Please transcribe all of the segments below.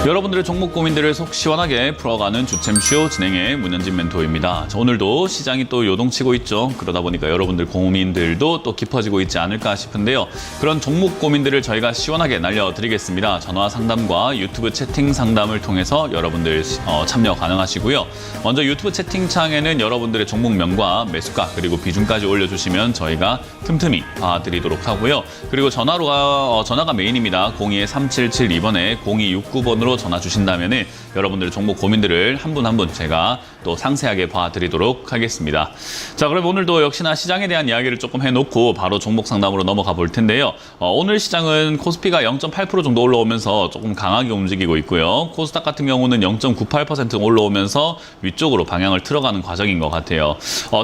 여러분들의 종목 고민들을 속 시원하게 풀어가는 주챔쇼 진행의 문현진 멘토입니다. 자, 오늘도 시장이 또 요동치고 있죠. 그러다 보니까 여러분들 고민들도 또 깊어지고 있지 않을까 싶은데요. 그런 종목 고민들을 저희가 시원하게 날려드리겠습니다. 전화 상담과 유튜브 채팅 상담을 통해서 여러분들 참여 가능하시고요. 먼저 유튜브 채팅창에는 여러분들의 종목명과 매수가 그리고 비중까지 올려주시면 저희가 틈틈이 봐드리도록 하고요. 그리고 전화가 메인입니다. 02-3772번에 0269번으로 전화 주신다면 여러분들의 종목 고민들을 한 분 한 분 제가 또 상세하게 봐드리도록 하겠습니다. 자, 그럼 오늘도 역시나 시장에 대한 이야기를 조금 해놓고 바로 종목 상담으로 넘어가 볼 텐데요. 오늘 시장은 코스피가 0.8% 정도 올라오면서 조금 강하게 움직이고 있고요. 코스닥 같은 경우는 0.98% 올라오면서 위쪽으로 방향을 틀어가는 과정인 것 같아요.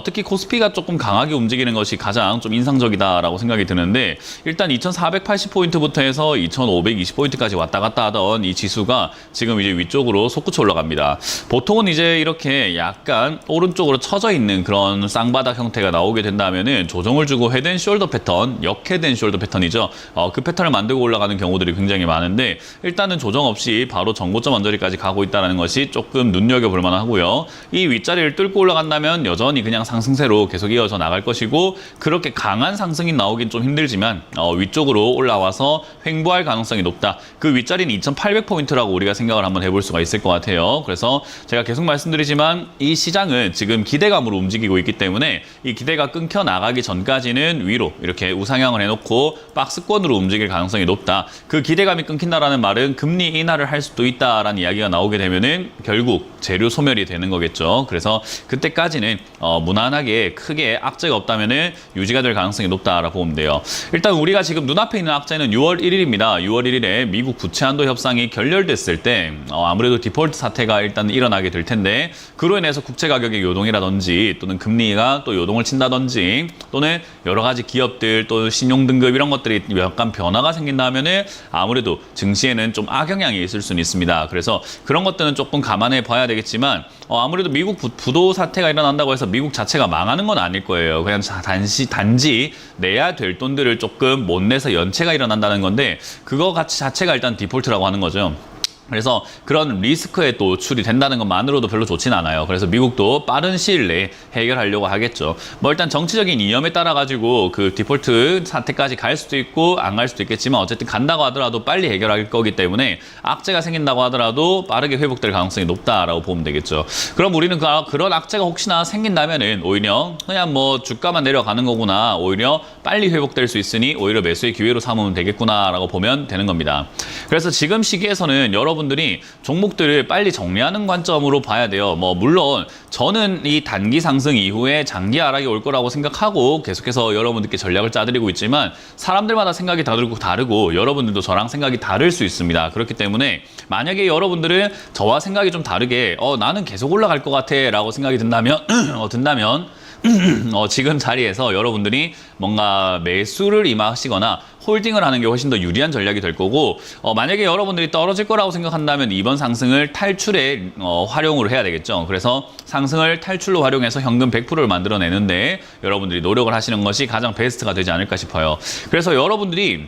특히 코스피가 조금 강하게 움직이는 것이 가장 좀 인상적이다라고 생각이 드는데, 일단 2480포인트부터 해서 2520포인트까지 왔다 갔다 하던 이 지수가 지금 이제 위쪽으로 솟구쳐 올라갑니다. 보통은 이제 이렇게 약간 오른쪽으로 처져 있는 그런 쌍바닥 형태가 나오게 된다면은 조정을 주고 헤드앤 숄더 패턴, 역헤드 앤 숄더 패턴이죠. 그 패턴을 만들고 올라가는 경우들이 굉장히 많은데, 일단은 조정 없이 바로 전고점 언저리까지 가고 있다는 것이 조금 눈여겨볼 만하고요. 이 윗자리를 뚫고 올라간다면 여전히 그냥 상승세로 계속 이어져 나갈 것이고, 그렇게 강한 상승이 나오긴 좀 힘들지만 위쪽으로 올라와서 횡보할 가능성이 높다. 그 윗자리는 2800포인트라고 우리가 생각을 한번 해볼 수가 있을 것 같아요. 그래서 제가 계속 말씀드리지만 이 시장은 지금 기대감으로 움직이고 있기 때문에 이 기대가 끊겨 나가기 전까지는 위로 이렇게 우상향을 해놓고 박스권으로 움직일 가능성이 높다. 그 기대감이 끊긴다라는 말은 금리 인하를 할 수도 있다라는 이야기가 나오게 되면은 결국 재료 소멸이 되는 거겠죠. 그래서 그때까지는 무난하게 크게 악재가 없다면은 유지가 될 가능성이 높다라고 보면 돼요. 일단 우리가 지금 눈앞에 있는 악재는 6월 1일입니다. 6월 1일에 미국 부채 한도 협상이 결렬됐을 때 아무래도 디폴트 사태가 일단 일어나게 될 텐데, 그로 인해서 국채 가격의 요동이라든지 또는 금리가 또 요동을 친다든지 또는 여러 가지 기업들 또 신용 등급 이런 것들이 약간 변화가 생긴다면은 아무래도 증시에는 좀 악영향이 있을 수는 있습니다. 그래서 그런 것들은 조금 감안해 봐야 되겠지만 아무래도 미국 부도 사태가 일어난다고 해서 미국 자체가 망하는 건 아닐 거예요. 그냥 단지 내야 될 돈들을 조금 못 내서 연체가 일어난다는 건데, 그거 자체가 일단 디폴트라고 하는 거죠. 그래서 그런 리스크에 또 노출이 된다는 것만으로도 별로 좋진 않아요. 그래서 미국도 빠른 시일 내에 해결하려고 하겠죠. 뭐 일단 정치적인 이념에 따라 가지고 그 디폴트 사태까지 갈 수도 있고 안 갈 수도 있겠지만 어쨌든 간다고 하더라도 빨리 해결할 거기 때문에 악재가 생긴다고 하더라도 빠르게 회복될 가능성이 높다라고 보면 되겠죠. 그럼 우리는 그런 악재가 혹시나 생긴다면은 오히려 그냥 뭐 주가만 내려가는 거구나, 오히려 빨리 회복될 수 있으니 오히려 매수의 기회로 삼으면 되겠구나라고 보면 되는 겁니다. 그래서 지금 시기에서는 여러분들이 종목들을 빨리 정리하는 관점으로 봐야 돼요. 뭐 물론 저는 이 단기 상승 이후에 장기 하락이 올 거라고 생각하고 계속해서 여러분들께 전략을 짜드리고 있지만, 사람들마다 생각이 다르고 여러분들도 저랑 생각이 다를 수 있습니다. 그렇기 때문에 만약에 여러분들은 저와 생각이 좀 다르게 나는 계속 올라갈 것 같아 라고 생각이 든다면 지금 자리에서 여러분들이 뭔가 매수를 임하시거나 홀딩을 하는 게 훨씬 더 유리한 전략이 될 거고, 만약에 여러분들이 떨어질 거라고 생각한다면 이번 상승을 탈출에 활용을 해야 되겠죠. 그래서 상승을 탈출로 활용해서 현금 100%를 만들어내는데 여러분들이 노력을 하시는 것이 가장 베스트가 되지 않을까 싶어요. 그래서 여러분들이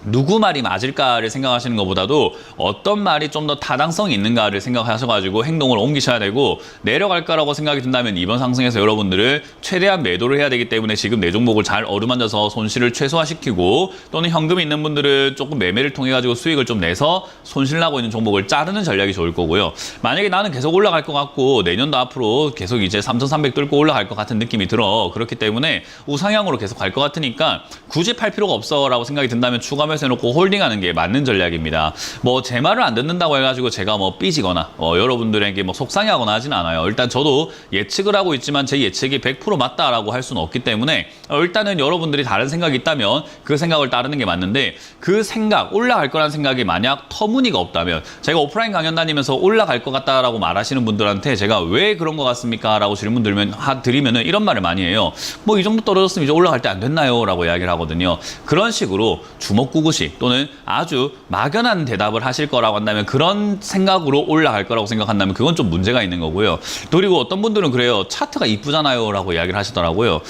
누구 말이 맞을까를 생각하시는 것보다도 어떤 말이 좀 더 타당성이 있는가를 생각하셔가지고 행동을 옮기셔야 되고, 내려갈 거라고 생각이 든다면 이번 상승에서 여러분들을 최대한 매도를 해야 되기 때문에 지금 내 종목을 잘 어루만져서 손실을 최소화시키고, 또는 현금이 있는 분들은 조금 매매를 통해 가지고 수익을 좀 내서 손실 나고 있는 종목을 자르는 전략이 좋을 거고요. 만약에 나는 계속 올라갈 것 같고 내년도 앞으로 계속 이제 3,300 뚫고 올라갈 것 같은 느낌이 들어. 그렇기 때문에 우상향으로 계속 갈 것 같으니까 굳이 팔 필요가 없어라고 생각이 든다면 추가 매수 해놓고 홀딩하는 게 맞는 전략입니다. 뭐 제 말을 안 듣는다고 해가지고 제가 뭐 삐지거나 여러분들에게 뭐 속상해하거나 하진 않아요. 일단 저도 예측을 하고 있지만 제 예측이 100% 맞다라고 할 수는 없기 때문에 일단은 여러분들이 다른 생각이 있다면 그 생각을 따르는 게 맞는데, 그 생각, 올라갈 거라는 생각이 만약 터무니가 없다면, 제가 오프라인 강연 다니면서 올라갈 것 같다라고 말하시는 분들한테 제가 왜 그런 것 같습니까? 라고 질문 드리면은 이런 말을 많이 해요. 뭐 이 정도 떨어졌으면 이제 올라갈 때 안 됐나요? 라고 이야기를 하거든요. 그런 식으로 주먹구 구구식 또는 아주 막연한 대답을 하실 거라고 한다면 그런 생각으로 올라갈 거라고 생각한다면 그건 좀 문제가 있는 거고요. 그리고 어떤 분들은 그래요. 차트가 이쁘잖아요 라고 이야기를 하시더라고요.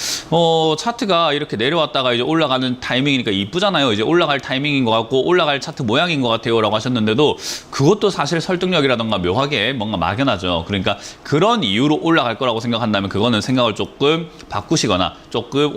차트가 이렇게 내려왔다가 이제 올라가는 타이밍이니까 이쁘잖아요. 이제 올라갈 타이밍인 것 같고 올라갈 차트 모양인 것 같아요 라고 하셨는데도 그것도 사실 설득력이라던가 묘하게 뭔가 막연하죠. 그러니까 그런 이유로 올라갈 거라고 생각한다면 그거는 생각을 조금 바꾸시거나 조금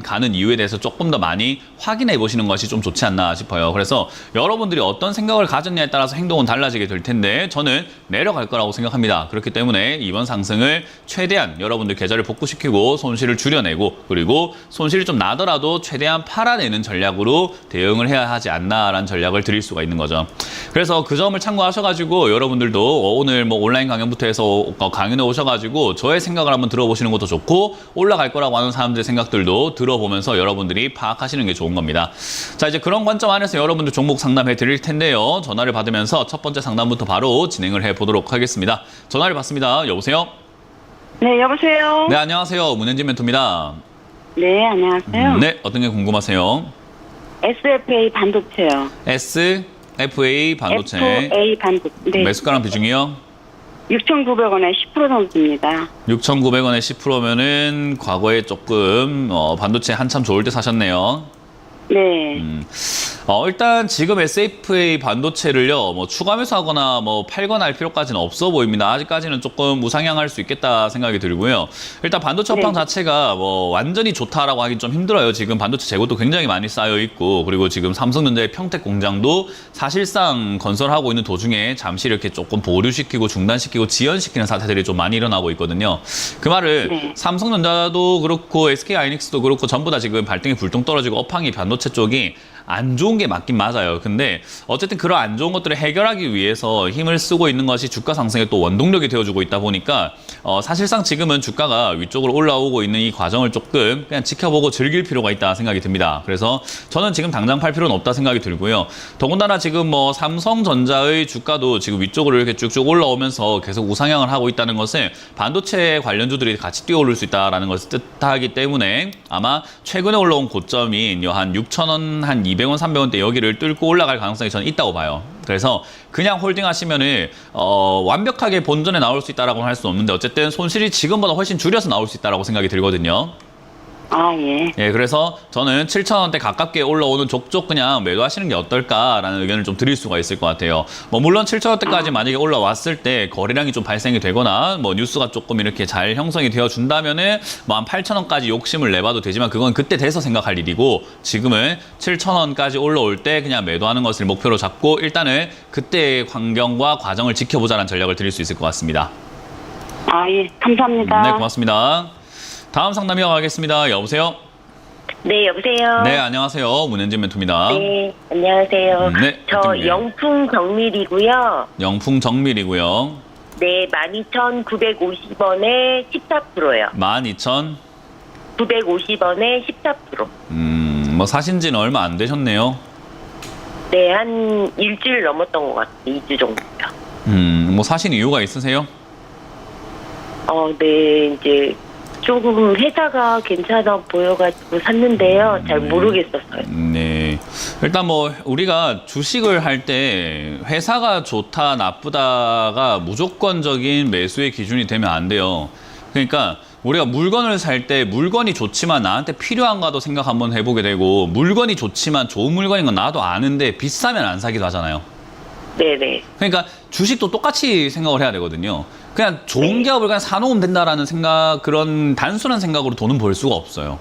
가는 이유에 대해서 조금 더 많이 확인해 보시는 것이 좀 좋지 않나 싶어요. 그래서 여러분들이 어떤 생각을 가졌냐에 따라서 행동은 달라지게 될 텐데 저는 내려갈 거라고 생각합니다. 그렇기 때문에 이번 상승을 최대한 여러분들 계좌를 복구시키고 손실을 줄여내고 그리고 손실이 좀 나더라도 최대한 팔아내는 전략으로 대응을 해야 하지 않나라는 전략을 드릴 수가 있는 거죠. 그래서 그 점을 참고하셔가지고 여러분들도 오늘 뭐 온라인 강연부터 해서 강연에 오셔가지고 저의 생각을 한번 들어보시는 것도 좋고 올라갈 거라고 하는 사람들의 생각들도 들어보면서 여러분들이 파악하시는 게 좋은 겁니다. 자, 이제 그런 관점 안에서 여러분들 종목 상담해 드릴 텐데요. 전화를 받으면서 첫 번째 상담부터 바로 진행을 해 보도록 하겠습니다. 전화를 받습니다. 여보세요? 네, 여보세요? 네, 안녕하세요. 문현진 멘토입니다. 네, 안녕하세요. 네, 어떤 게 궁금하세요? SFA 반도체요. SFA 반도체. FA 반도체. 네. 매수가랑 비중이요? 6,900원에 10% 정도입니다. 6,900원에 10%면은 과거에 조금 반도체 한참 좋을 때 사셨네요. 네. 일단 지금 SFA 반도체를요, 뭐 추가 매수하거나 뭐 팔거나 할 필요까지는 없어 보입니다. 아직까지는 조금 우상향할 수 있겠다 생각이 들고요. 일단 반도체 업황 자체가 뭐 완전히 좋다라고 하긴 좀 힘들어요. 지금 반도체 재고도 굉장히 많이 쌓여 있고, 그리고 지금 삼성전자의 평택 공장도 사실상 건설하고 있는 도중에 잠시 이렇게 조금 보류시키고 중단시키고 지연시키는 사태들이 좀 많이 일어나고 있거든요. 그 말을 삼성전자도 그렇고 SK하이닉스도 그렇고 전부 다 지금 발등에 불똥 떨어지고 업황이 반도체 쪽이 안 좋은 게 맞긴 맞아요. 근데 어쨌든 그런 안 좋은 것들을 해결하기 위해서 힘을 쓰고 있는 것이 주가 상승의 또 원동력이 되어주고 있다 보니까 사실상 지금은 주가가 위쪽으로 올라오고 있는 이 과정을 조금 그냥 지켜보고 즐길 필요가 있다 생각이 듭니다. 그래서 저는 지금 당장 팔 필요는 없다 생각이 들고요. 더군다나 지금 뭐 삼성전자의 주가도 지금 위쪽으로 이렇게 쭉쭉 올라오면서 계속 우상향을 하고 있다는 것은 반도체 관련주들이 같이 뛰어오를 수 있다는 것을 뜻하기 때문에 아마 최근에 올라온 고점인 한 6,000원, 한 200원, 300원대 여기를 뚫고 올라갈 가능성이 저는 있다고 봐요. 그래서 그냥 홀딩 하시면은 완벽하게 본전에 나올 수 있다라고는 할 수 없는데 어쨌든 손실이 지금보다 훨씬 줄여서 나올 수 있다라고 생각이 들거든요. 아, 예. 예, 그래서 저는 7,000원대 가깝게 올라오는 족족 그냥 매도하시는 게 어떨까라는 의견을 좀 드릴 수가 있을 것 같아요. 뭐 물론 7,000원대까지 만약에 올라왔을 때 거래량이 좀 발생이 되거나 뭐 뉴스가 조금 이렇게 잘 형성이 되어 준다면은 뭐 한 8,000원까지 욕심을 내봐도 되지만 그건 그때 돼서 생각할 일이고 지금은 7,000원까지 올라올 때 그냥 매도하는 것을 목표로 잡고 일단은 그때의 환경과 과정을 지켜보자는 전략을 드릴 수 있을 것 같습니다. 아, 예. 감사합니다. 네, 고맙습니다. 다음 상담 이어가겠습니다. 여보세요? 네, 여보세요? 네, 안녕하세요. 문현진 멘토입니다. 네, 안녕하세요. 네, 저 어떤 게? 영풍 정밀이고요. 영풍 정밀이고요. 네, 12,950원에 14%요. 12,000. 950원에 14%. 뭐 사신 지는 얼마 안 되셨네요. 네, 한 일주일 넘었던 것 같아요. 2주 정도요. 뭐 사신 이유가 있으세요? 네, 이제 조금 회사가 괜찮아 보여가지고 샀는데요. 잘 모르겠었어요. 네. 일단 뭐 우리가 주식을 할 때 회사가 좋다 나쁘다가 무조건적인 매수의 기준이 되면 안 돼요. 그러니까 우리가 물건을 살 때 물건이 좋지만 나한테 필요한가도 생각 한번 해보게 되고 물건이 좋지만 좋은 물건인 건 나도 아는데 비싸면 안 사기도 하잖아요. 네네. 그러니까 주식도 똑같이 생각을 해야 되거든요. 그냥 좋은 기업을 그냥 사놓으면 된다라는 생각, 그런 단순한 생각으로 돈은 벌 수가 없어요.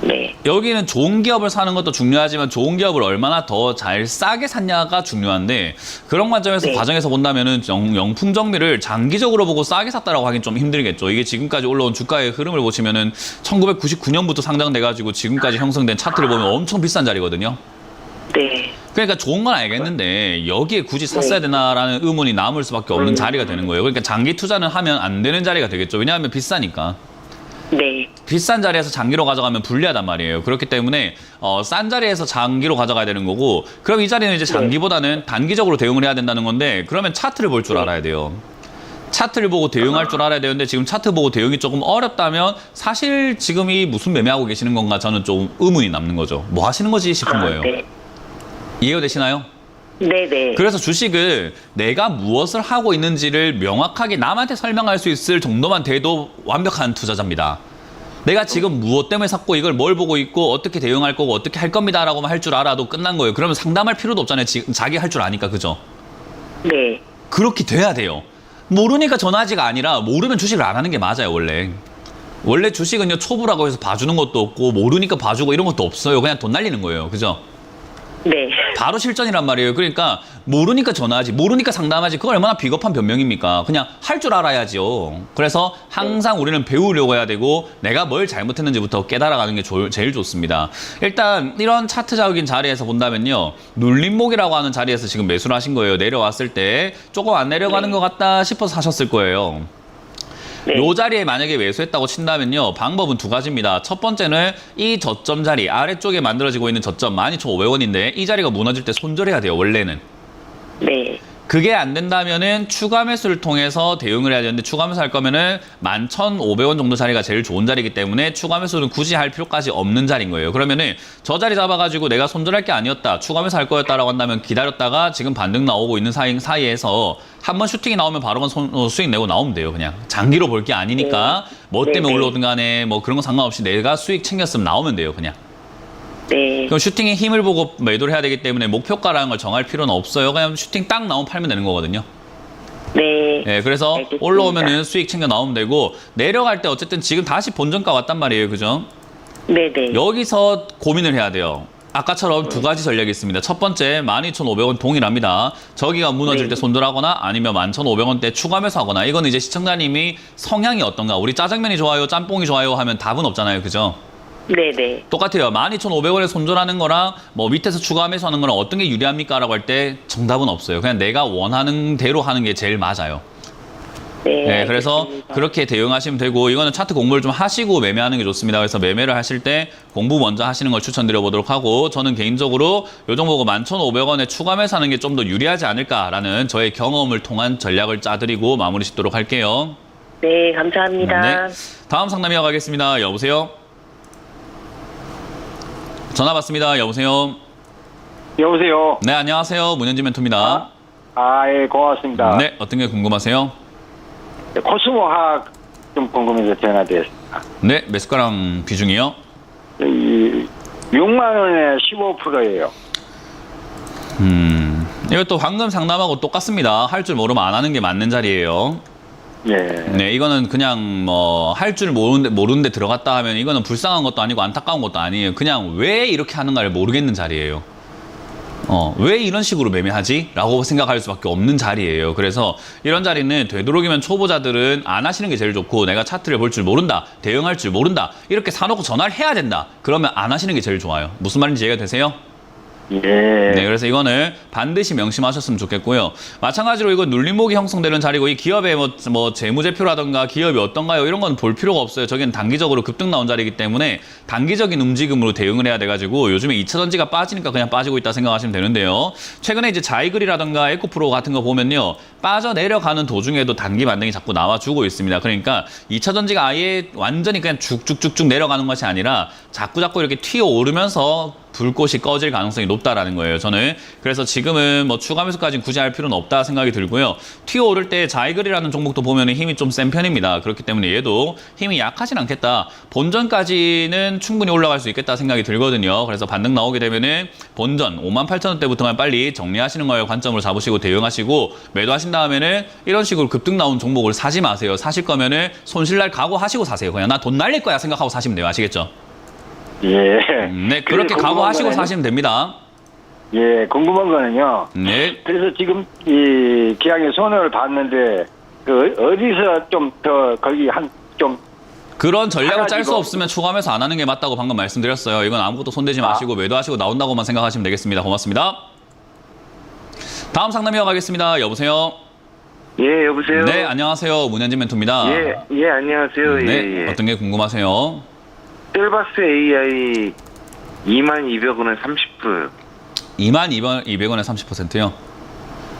네. 여기는 좋은 기업을 사는 것도 중요하지만 좋은 기업을 얼마나 더 잘 싸게 샀냐가 중요한데 그런 관점에서 과정에서 본다면은 영풍 정밀을 장기적으로 보고 싸게 샀다라고 하긴 좀 힘들겠죠. 이게 지금까지 올라온 주가의 흐름을 보시면은 1999년부터 상장돼가지고 지금까지 형성된 차트를 보면 엄청 비싼 자리거든요. 네. 그러니까 좋은 건 알겠는데 여기에 굳이 샀어야 되나라는 의문이 남을 수밖에 없는 자리가 되는 거예요. 그러니까 장기 투자는 하면 안 되는 자리가 되겠죠. 왜냐하면 비싸니까. 네. 비싼 자리에서 장기로 가져가면 불리하단 말이에요. 그렇기 때문에 싼 자리에서 장기로 가져가야 되는 거고 그럼 이 자리는 이제 장기보다는 단기적으로 대응을 해야 된다는 건데 그러면 차트를 볼 줄 알아야 돼요. 차트를 보고 대응할 줄 알아야 되는데 지금 차트 보고 대응이 조금 어렵다면 사실 지금이 무슨 매매하고 계시는 건가 저는 좀 의문이 남는 거죠. 뭐 하시는 거지 싶은 거예요. 네. 이해가 되시나요? 네네. 그래서 주식을 내가 무엇을 하고 있는지를 명확하게 남한테 설명할 수 있을 정도만 돼도 완벽한 투자자입니다. 내가 지금 무엇 때문에 샀고 이걸 뭘 보고 있고 어떻게 대응할 거고 어떻게 할 겁니다라고만 할 줄 알아도 끝난 거예요. 그러면 상담할 필요도 없잖아요. 지금 자기 할 줄 아니까. 그죠? 네. 그렇게 돼야 돼요. 모르니까 전화지가 아니라 모르면 주식을 안 하는 게 맞아요. 원래 주식은요 초보라고 해서 봐주는 것도 없고 모르니까 봐주고 이런 것도 없어요. 그냥 돈 날리는 거예요. 그죠? 네. 바로 실전이란 말이에요. 그러니까 모르니까 전화하지, 모르니까 상담하지. 그거 얼마나 비겁한 변명입니까? 그냥 할 줄 알아야죠. 그래서 항상 우리는 배우려고 해야 되고 내가 뭘 잘못했는지부터 깨달아가는 게 제일 좋습니다. 일단 이런 차트적인 자리에서 본다면요. 눌림목이라고 하는 자리에서 지금 매수를 하신 거예요. 내려왔을 때 조금 안 내려가는 것 같다 싶어서 사셨을 거예요. 네. 요 자리에 만약에 매수했다고 친다면요. 방법은 두 가지입니다. 첫 번째는 이 저점 자리, 아래쪽에 만들어지고 있는 저점 12,500원인데 이 자리가 무너질 때 손절해야 돼요. 원래는. 네. 그게 안 된다면은 추가 매수를 통해서 대응을 해야 되는데 추가 매수 할 거면은 11,500원 정도 자리가 제일 좋은 자리이기 때문에 추가 매수는 굳이 할 필요까지 없는 자리인 거예요. 그러면은 저 자리 잡아가지고 내가 손절할 게 아니었다, 추가 매수 할 거였다라고 한다면 기다렸다가 지금 반등 나오고 있는 사이에서 한번 슈팅이 나오면 바로 수익 내고 나오면 돼요. 그냥 장기로 볼 게 아니니까 뭐 때문에 네. 올라오든 간에 뭐 그런 거 상관없이 내가 수익 챙겼으면 나오면 돼요. 그냥. 네. 그럼 슈팅의 힘을 보고 매도를 해야 되기 때문에 목표가라는 걸 정할 필요는 없어요. 그냥 슈팅 딱 나오면 팔면 되는 거거든요. 네. 네, 그래서 알겠습니다. 올라오면은 수익 챙겨 나오면 되고 내려갈 때 어쨌든 지금 다시 본전가 왔단 말이에요. 그죠? 네네. 여기서 고민을 해야 돼요. 아까처럼 두 가지 전략이 있습니다. 첫 번째 12,500원 동일합니다. 저기가 무너질 네. 때 손절하거나 아니면 11,500원대 추가 매수하거나 이건 이제 시청자님이 성향이 어떤가. 우리 짜장면이 좋아요, 짬뽕이 좋아요 하면 답은 없잖아요. 그죠? 네네. 똑같아요. 12,500원에 손절하는 거랑 뭐 밑에서 추가 매수하는 거랑 어떤 게 유리합니까? 라고 할 때 정답은 없어요. 그냥 내가 원하는 대로 하는 게 제일 맞아요. 네. 네, 그래서 알겠습니다. 그렇게 대응하시면 되고 이거는 차트 공부를 좀 하시고 매매하는 게 좋습니다. 그래서 매매를 하실 때 공부 먼저 하시는 걸 추천드려 보도록 하고 저는 개인적으로 요정 보고 11,500원에 추가 매수하는 게 좀 더 유리하지 않을까라는 저의 경험을 통한 전략을 짜드리고 마무리 짓도록 할게요. 네, 감사합니다. 네. 다음 상담 이어가겠습니다. 여보세요? 전화 받습니다. 여보세요? 여보세요. 네, 안녕하세요. 문현진 멘토입니다. 예, 고맙습니다. 네, 어떤 게 궁금하세요? 코스모학 좀 궁금해서 전화드렸습니다. 네, 매수가랑 비중이요? 6만 원에 15%예요. 이것도 방금 상담하고 똑같습니다. 할 줄 모르면 안 하는 게 맞는 자리예요. 예. 네, 이거는 그냥 뭐 할 줄 모르는데 들어갔다 하면 이거는 불쌍한 것도 아니고 안타까운 것도 아니에요. 그냥 왜 이렇게 하는가를 모르겠는 자리예요. 왜 이런 식으로 매매하지? 라고 생각할 수밖에 없는 자리예요. 그래서 이런 자리는 되도록이면 초보자들은 안 하시는 게 제일 좋고 내가 차트를 볼 줄 모른다, 대응할 줄 모른다 이렇게 사놓고 전화를 해야 된다. 그러면 안 하시는 게 제일 좋아요. 무슨 말인지 이해가 되세요? 예. 네, 그래서 이거는 반드시 명심하셨으면 좋겠고요. 마찬가지로 이건 눌림목이 형성되는 자리고 이 기업의 뭐 재무제표라든가 기업이 어떤가요? 이런 건 볼 필요가 없어요. 저기는 단기적으로 급등 나온 자리이기 때문에 단기적인 움직임으로 대응을 해야 돼가지고 요즘에 2차전지가 빠지니까 그냥 빠지고 있다 생각하시면 되는데요. 최근에 이제 자이글이라든가 에코프로 같은 거 보면요. 빠져 내려가는 도중에도 단기 반등이 자꾸 나와주고 있습니다. 그러니까 2차전지가 아예 완전히 그냥 쭉쭉쭉쭉 내려가는 것이 아니라 자꾸 이렇게 튀어 오르면서 불꽃이 꺼질 가능성이 높다라는 거예요. 저는 그래서 지금은 뭐 추가 매수까지는 굳이 할 필요는 없다 생각이 들고요. 튀어 오를 때 자이글이라는 종목도 보면 힘이 좀 센 편입니다. 그렇기 때문에 얘도 힘이 약하진 않겠다. 본전까지는 충분히 올라갈 수 있겠다 생각이 들거든요. 그래서 반등 나오게 되면은 본전 58,000원대부터만 빨리 정리하시는 걸 관점으로 잡으시고 대응하시고 매도하신 다음에는 이런 식으로 급등 나온 종목을 사지 마세요. 사실 거면은 손실날 각오하시고 사세요. 그냥 나 돈 날릴 거야 생각하고 사시면 돼요. 아시겠죠? 예. 네, 그렇게 각오하시고 사시면 됩니다. 예, 궁금한 거는요. 네. 그래서 지금 이 기왕에 손해를 봤는데 그 어디서 좀 더 거기 좀 그런 전략을 짤 수 사가지고. 없으면 추가하면서 안 하는 게 맞다고 방금 말씀드렸어요. 이건 아무것도 손대지 마시고 매도하시고 나온다고만 생각하시면 되겠습니다. 고맙습니다. 다음 상담 이어가겠습니다. 여보세요? 예, 여보세요? 네, 안녕하세요. 문현진 멘토입니다. 예, 안녕하세요. 네, 예. 어떤 게 궁금하세요? 셀바스 AI 22,000원에 30%요. 22,200원에 30%요?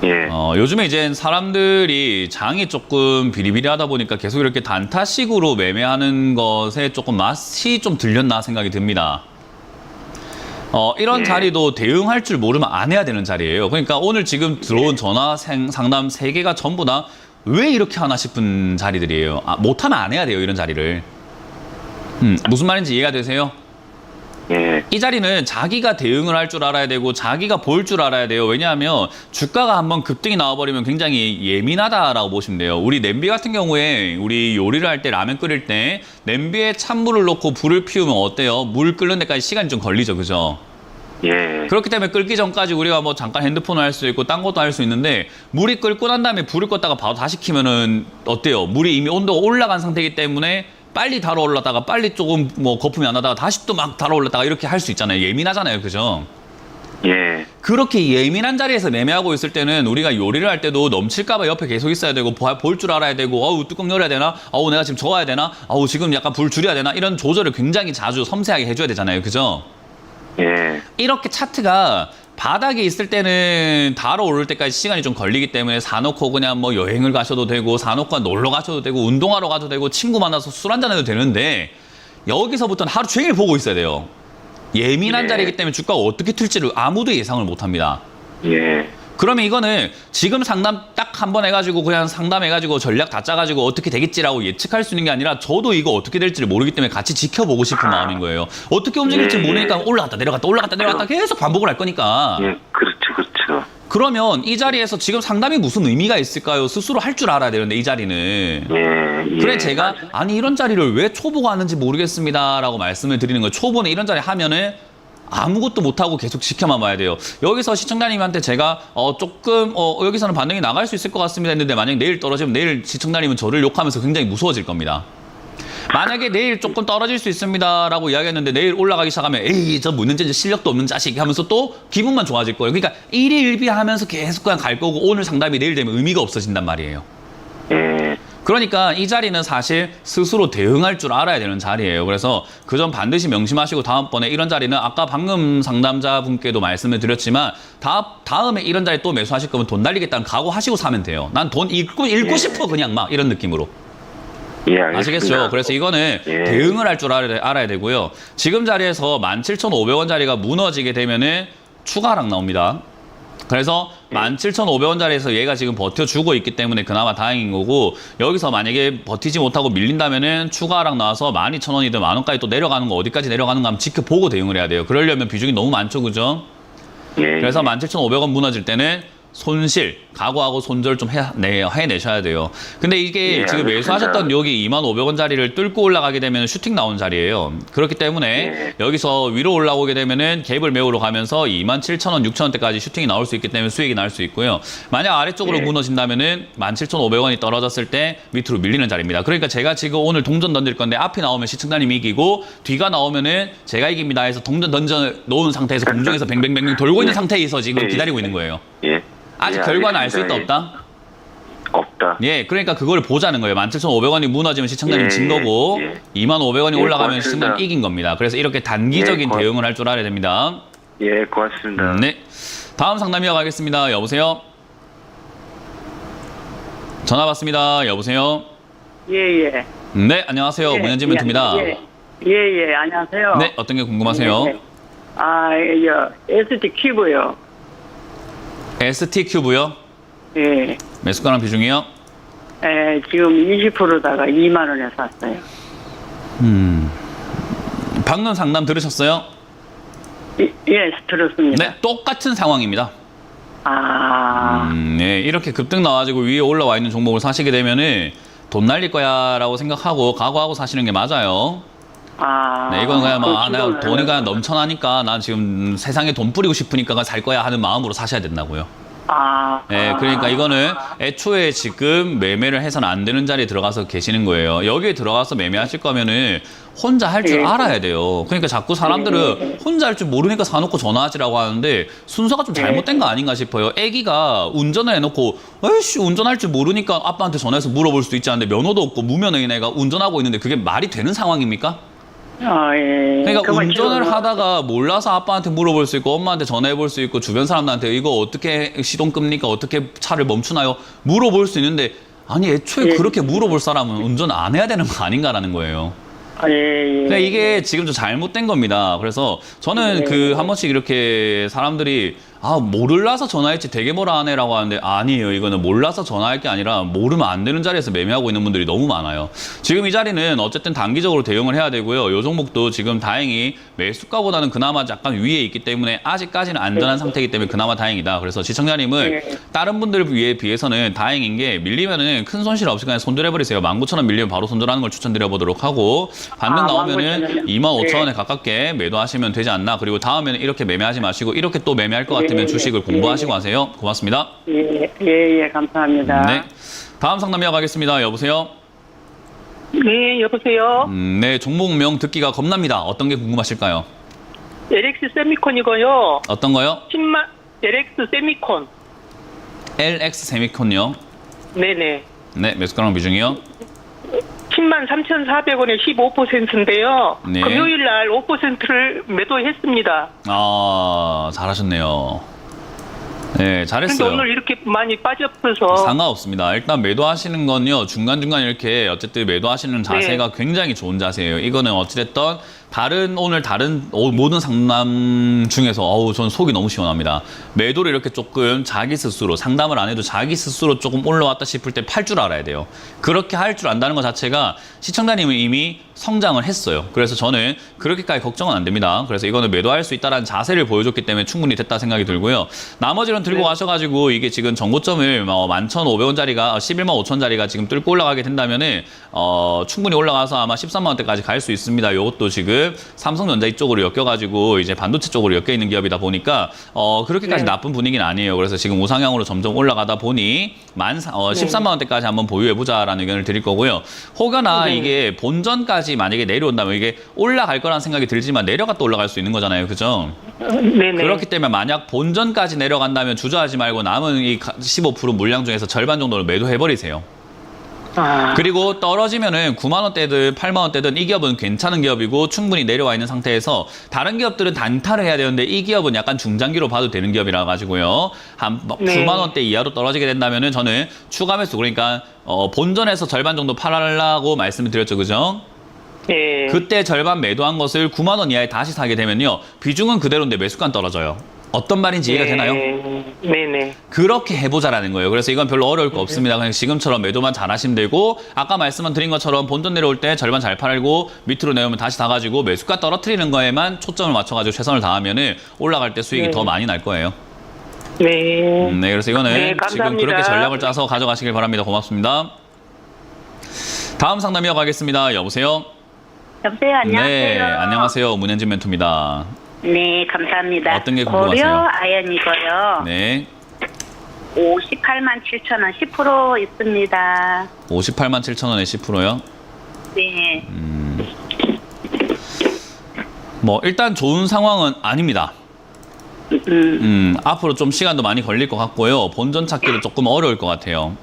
예. 요즘에 이제 사람들이 장이 조금 비리비리하다 보니까 계속 이렇게 단타식으로 매매하는 것에 조금 맛이 좀 들렸나 생각이 듭니다. 이런 예. 자리도 대응할 줄 모르면 안 해야 되는 자리예요. 그러니까 오늘 지금 들어온 전화 상담 3개가 전부 다 왜 이렇게 하나 싶은 자리들이에요. 못하면 안 해야 돼요, 이런 자리를. 무슨 말인지 이해가 되세요? 예. 이 자리는 자기가 대응을 할 줄 알아야 되고 자기가 볼 줄 알아야 돼요. 왜냐하면 주가가 한번 급등이 나와버리면 굉장히 예민하다라고 보시면 돼요. 우리 냄비 같은 경우에 우리 요리를 할 때 라면 끓일 때 냄비에 찬물을 넣고 불을 피우면 어때요? 물 끓는 데까지 시간이 좀 걸리죠. 그죠? 예. 그렇기 때문에 끓기 전까지 우리가 뭐 잠깐 핸드폰을 할 수 있고 딴 것도 할 수 있는데 물이 끓고 난 다음에 불을 껐다가 바로 다시 키면은 어때요? 물이 이미 온도가 올라간 상태이기 때문에 빨리 달아올랐다가 빨리 조금 뭐 거품이 안 나다가 다시 또 막 달아올랐다가 이렇게 할 수 있잖아요. 예민하잖아요. 그죠? 예. 그렇게 예민한 자리에서 매매하고 있을 때는 우리가 요리를 할 때도 넘칠까봐 옆에 계속 있어야 되고 볼 줄 알아야 되고 뚜껑 열어야 되나? 내가 지금 저어야 되나? 지금 약간 불 줄여야 되나? 이런 조절을 굉장히 자주 섬세하게 해줘야 되잖아요. 그죠? 예. 이렇게 차트가 바닥에 있을 때는 달아오를 때까지 시간이 좀 걸리기 때문에 사놓고 그냥 뭐 여행을 가셔도 되고 사놓고 놀러 가셔도 되고 운동하러 가도 되고 친구 만나서 술 한잔 해도 되는데 여기서부터는 하루 종일 보고 있어야 돼요. 예민한 예. 자리이기 때문에 주가가 어떻게 튈지를 아무도 예상을 못합니다. 예. 그러면 이거는 지금 상담 딱 한 번 해가지고 그냥 상담해가지고 전략 다 짜가지고 어떻게 되겠지라고 예측할 수 있는 게 아니라 저도 이거 어떻게 될지를 모르기 때문에 같이 지켜보고 싶은 마음인 거예요. 어떻게 움직일지 예, 예. 모르니까 올라갔다 내려갔다 계속 반복을 할 거니까. 예. 그렇죠. 그러면 이 자리에서 지금 상담이 무슨 의미가 있을까요? 스스로 할 줄 알아야 되는데 이 자리는. 예. 그래 제가 이런 자리를 왜 초보가 하는지 모르겠습니다라고 말씀을 드리는 거예요. 초보는 이런 자리 하면은 아무것도 못하고 계속 지켜만 봐야 돼요. 여기서 시청자님한테 제가 조금 여기서는 반응이 나갈 수 있을 것 같습니다 했는데 만약에 내일 떨어지면 내일 시청자님은 저를 욕하면서 굉장히 무서워질 겁니다. 만약에 내일 조금 떨어질 수 있습니다 라고 이야기했는데 내일 올라가기 시작하면 에이 저 묻는 지 실력도 없는 자식 하면서 또 기분만 좋아질 거예요. 그러니까 일희일비하면서 계속 그냥 갈 거고 오늘 상담이 내일 되면 의미가 없어진단 말이에요. 예. 그러니까 이 자리는 사실 스스로 대응할 줄 알아야 되는 자리예요. 그래서 그 점 반드시 명심하시고 다음번에 이런 자리는 아까 방금 상담자분께도 말씀을 드렸지만 다음에 이런 자리 또 매수하실 거면 돈 날리겠다는 각오하시고 사면 돼요. 난 돈 잃고 싶어 그냥 막 이런 느낌으로. 예. 알겠습니다. 아시겠죠? 그래서 이거는 예. 대응을 할 줄 알아야 되고요. 지금 자리에서 17,500원 자리가 무너지게 되면은 추가 하락 나옵니다. 그래서 17,500원 자리에서 얘가 지금 버텨주고 있기 때문에 그나마 다행인 거고 여기서 만약에 버티지 못하고 밀린다면은 추가 하락 나와서 12,000원이든 만원까지 또 내려가는 거 어디까지 내려가는 거 한번 지켜보고 대응을 해야 돼요. 그러려면 비중이 너무 많죠. 그죠? 예. 그래서 17,500원 무너질 때는 손실, 각오하고 손절 좀 해내셔야 돼요. 근데 이게 예, 지금 알겠습니다. 매수하셨던 여기 25,000원 자리를 뚫고 올라가게 되면 슈팅 나온 자리예요. 그렇기 때문에 예. 여기서 위로 올라오게 되면은 갭을 메우러 가면서 27,000원, 6,000원대까지 슈팅이 나올 수 있기 때문에 수익이 날 수 있고요. 만약 아래쪽으로 예. 무너진다면은 17,500원이 떨어졌을 때 밑으로 밀리는 자리입니다. 그러니까 제가 지금 오늘 동전 던질 건데 앞이 나오면 시청자님이 이기고 뒤가 나오면은 제가 이깁니다 해서 동전 던져 놓은 상태에서 공중에서 뱅뱅뱅뱅 돌고 있는 상태에서 지금 예. 기다리고 있는 거예요. 예. 아직 예, 결과는 알 수 있다 알겠습니다. 없다? 없다. 예, 그러니까 그걸 보자는 거예요. 17,500원이 무너지면 시청자님 예, 진 거고 예. 25,500원이 예, 올라가면 고맙습니다. 시청자님 이긴 겁니다. 그래서 이렇게 단기적인 예, 대응을 할 줄 알아야 됩니다. 예, 고맙습니다. 네, 다음 상담 이어가겠습니다. 여보세요? 전화 받습니다. 여보세요? 예. 네, 안녕하세요. 문현진 멘토입니다. 예. 안녕하세요. 네, 어떤 게 궁금하세요? 네. ST 큐브요. ST 큐브요? 예. 매수가랑 비중이요? 지금 20%다가 2만 원에 샀어요. 방금 상담 들으셨어요? 예, 들었습니다. 네, 똑같은 상황입니다. 네, 이렇게 급등 나와가지고 위에 올라와 있는 종목을 사시게 되면은 돈 날릴 거야라고 생각하고 각오하고 사시는 게 맞아요. 네, 이건 그냥 내가 돈이 그냥 넘쳐나니까 난 지금 세상에 돈 뿌리고 싶으니까 살 거야 하는 마음으로 사셔야 된다고요. 네, 그러니까 이거는 애초에 지금 매매를 해서는 안 되는 자리에 들어가서 계시는 거예요. 여기에 들어가서 매매하실 거면은 혼자 할 줄 알아야 돼요. 그러니까 자꾸 사람들은 혼자 할 줄 모르니까 사놓고 전화하지라고 하는데 순서가 좀 잘못된 거 아닌가 싶어요. 애기가 운전을 해놓고 에이씨 운전할 줄 모르니까 아빠한테 전화해서 물어볼 수도 있지 않은데 면허도 없고 무면허인 애가 운전하고 있는데 그게 말이 되는 상황입니까? 예. 그러니까 운전을 하다가 몰라서 아빠한테 물어볼 수 있고 엄마한테 전화해볼 수 있고 주변 사람들한테 이거 어떻게 시동 끕니까? 어떻게 차를 멈추나요? 물어볼 수 있는데 아니 애초에 그렇게 물어볼 사람은 운전 안 해야 되는 거 아닌가라는 거예요. 예, 예. 그러니까 이게 지금 좀 잘못된 겁니다. 그래서 저는 그 한 번씩 이렇게 사람들이 몰라서 전화했지 되게 뭐라 하네라고 하는데 아니에요. 이거는 몰라서 전화할 게 아니라 모르면 안 되는 자리에서 매매하고 있는 분들이 너무 많아요. 지금 이 자리는 어쨌든 단기적으로 대응을 해야 되고요. 요 종목도 지금 다행히 매수가보다는 그나마 약간 위에 있기 때문에 아직까지는 안전한 상태이기 때문에 그나마 다행이다. 그래서 시청자님은 다른 분들에 비해서는 다행인 게 밀리면은 큰 손실 없이 그냥 손절해버리세요. 19,000원 밀리면 바로 손절하는 걸 추천드려보도록 하고 반등 나오면은 25,000원에 가깝게 매도하시면 되지 않나. 그리고 다음에는 이렇게 매매하지 마시고 이렇게 또 매매할 것 같으면 주식을 공부하시고 하세요. 고맙습니다. 예, 감사합니다. 네. 다음 상담 이어가겠습니다. 여보세요? 네, 여보세요. 네, 종목명 듣기가 겁납니다. 어떤 게 궁금하실까요? LX 세미콘이고요. 어떤 거요? 10만, LX 세미콘. LX 세미콘요. 네네. 네, 매수가랑 비중이요. 103,400원에 15%인데요. 네. 금요일 날 5%를 매도했습니다. 잘하셨네요. 네, 근데 잘했어요. 오늘 이렇게 많이 빠졌어서. 상관없습니다. 일단 매도하시는 건요, 중간중간 이렇게 어쨌든 매도하시는 자세가 굉장히 좋은 자세예요. 이거는 어찌됐든 오늘 다른 모든 상담 중에서 전 속이 너무 시원합니다. 매도를 이렇게 조금 자기 스스로 상담을 안 해도 자기 스스로 조금 올라왔다 싶을 때 팔 줄 알아야 돼요. 그렇게 할 줄 안다는 것 자체가 시청자님은 이미 성장을 했어요. 그래서 저는 그렇게까지 걱정은 안 됩니다. 그래서 이거는 매도할 수 있다는 자세를 보여줬기 때문에 충분히 됐다 생각이 들고요. 나머지는 들고 가셔가지고 이게 지금 전고점을 11,500원짜리가 11만 5천짜리가 지금 뚫고 올라가게 된다면은 충분히 올라가서 아마 13만 원대까지 갈 수 있습니다. 이것도 지금 삼성전자 이쪽으로 엮여가지고 이제 반도체 쪽으로 엮여 있는 기업이다 보니까 그렇게까지 나쁜 분위기는 아니에요. 그래서 지금 우상향으로 점점 올라가다 보니 13만 원대까지 한번 보유해보자라는 의견을 드릴 거고요. 혹여나 이게 본전까지 만약에 내려온다면 이게 올라갈 거라는 생각이 들지만 내려갔다 올라갈 수 있는 거잖아요. 그죠? 네네. 그렇기 때문에 만약 본전까지 내려간다면 주저하지 말고 남은 이 15% 물량 중에서 절반 정도를 매도해버리세요. 그리고 떨어지면은 9만 원대든 8만 원대든 이 기업은 괜찮은 기업이고 충분히 내려와 있는 상태에서 다른 기업들은 단타를 해야 되는데 이 기업은 약간 중장기로 봐도 되는 기업이라 가지고요. 한 9만 원대 이하로 떨어지게 된다면은 저는 추가 매수 그러니까 본전에서 절반 정도 팔아라고 말씀을 드렸죠. 그죠? 네. 그때 절반 매도한 것을 9만 원 이하에 다시 사게 되면요. 비중은 그대로인데 매수가는 떨어져요. 어떤 말인지 이해가 되나요? 네네. 그렇게 해보자라는 거예요. 그래서 이건 별로 어려울 거 없습니다. 그냥 지금처럼 매도만 잘 하시면 되고 아까 말씀만 드린 것처럼 본전 내려올 때 절반 잘 팔고 밑으로 내오면 다시 다 가지고 매수가 떨어뜨리는 거에만 초점을 맞춰가지고 최선을 다하면은 올라갈 때 수익이 더 많이 날 거예요. 네. 네, 그래서 이거는 네, 지금 감사합니다. 그렇게 전략을 짜서 가져가시길 바랍니다. 고맙습니다. 다음 상담 이어가겠습니다. 여보세요? 여보세요, 안녕하세요. 네, 안녕하세요. 문현진 멘토입니다. 네, 감사합니다. 어떤 게 궁금하세요? 고려 아연이고요. 네, 58만 7천 원, 10% 있습니다. 58만 7천 원에 10%요? 네. 일단 좋은 상황은 아닙니다. 앞으로 좀 시간도 많이 걸릴 것 같고요. 본전 찾기도 조금 어려울 것 같아요.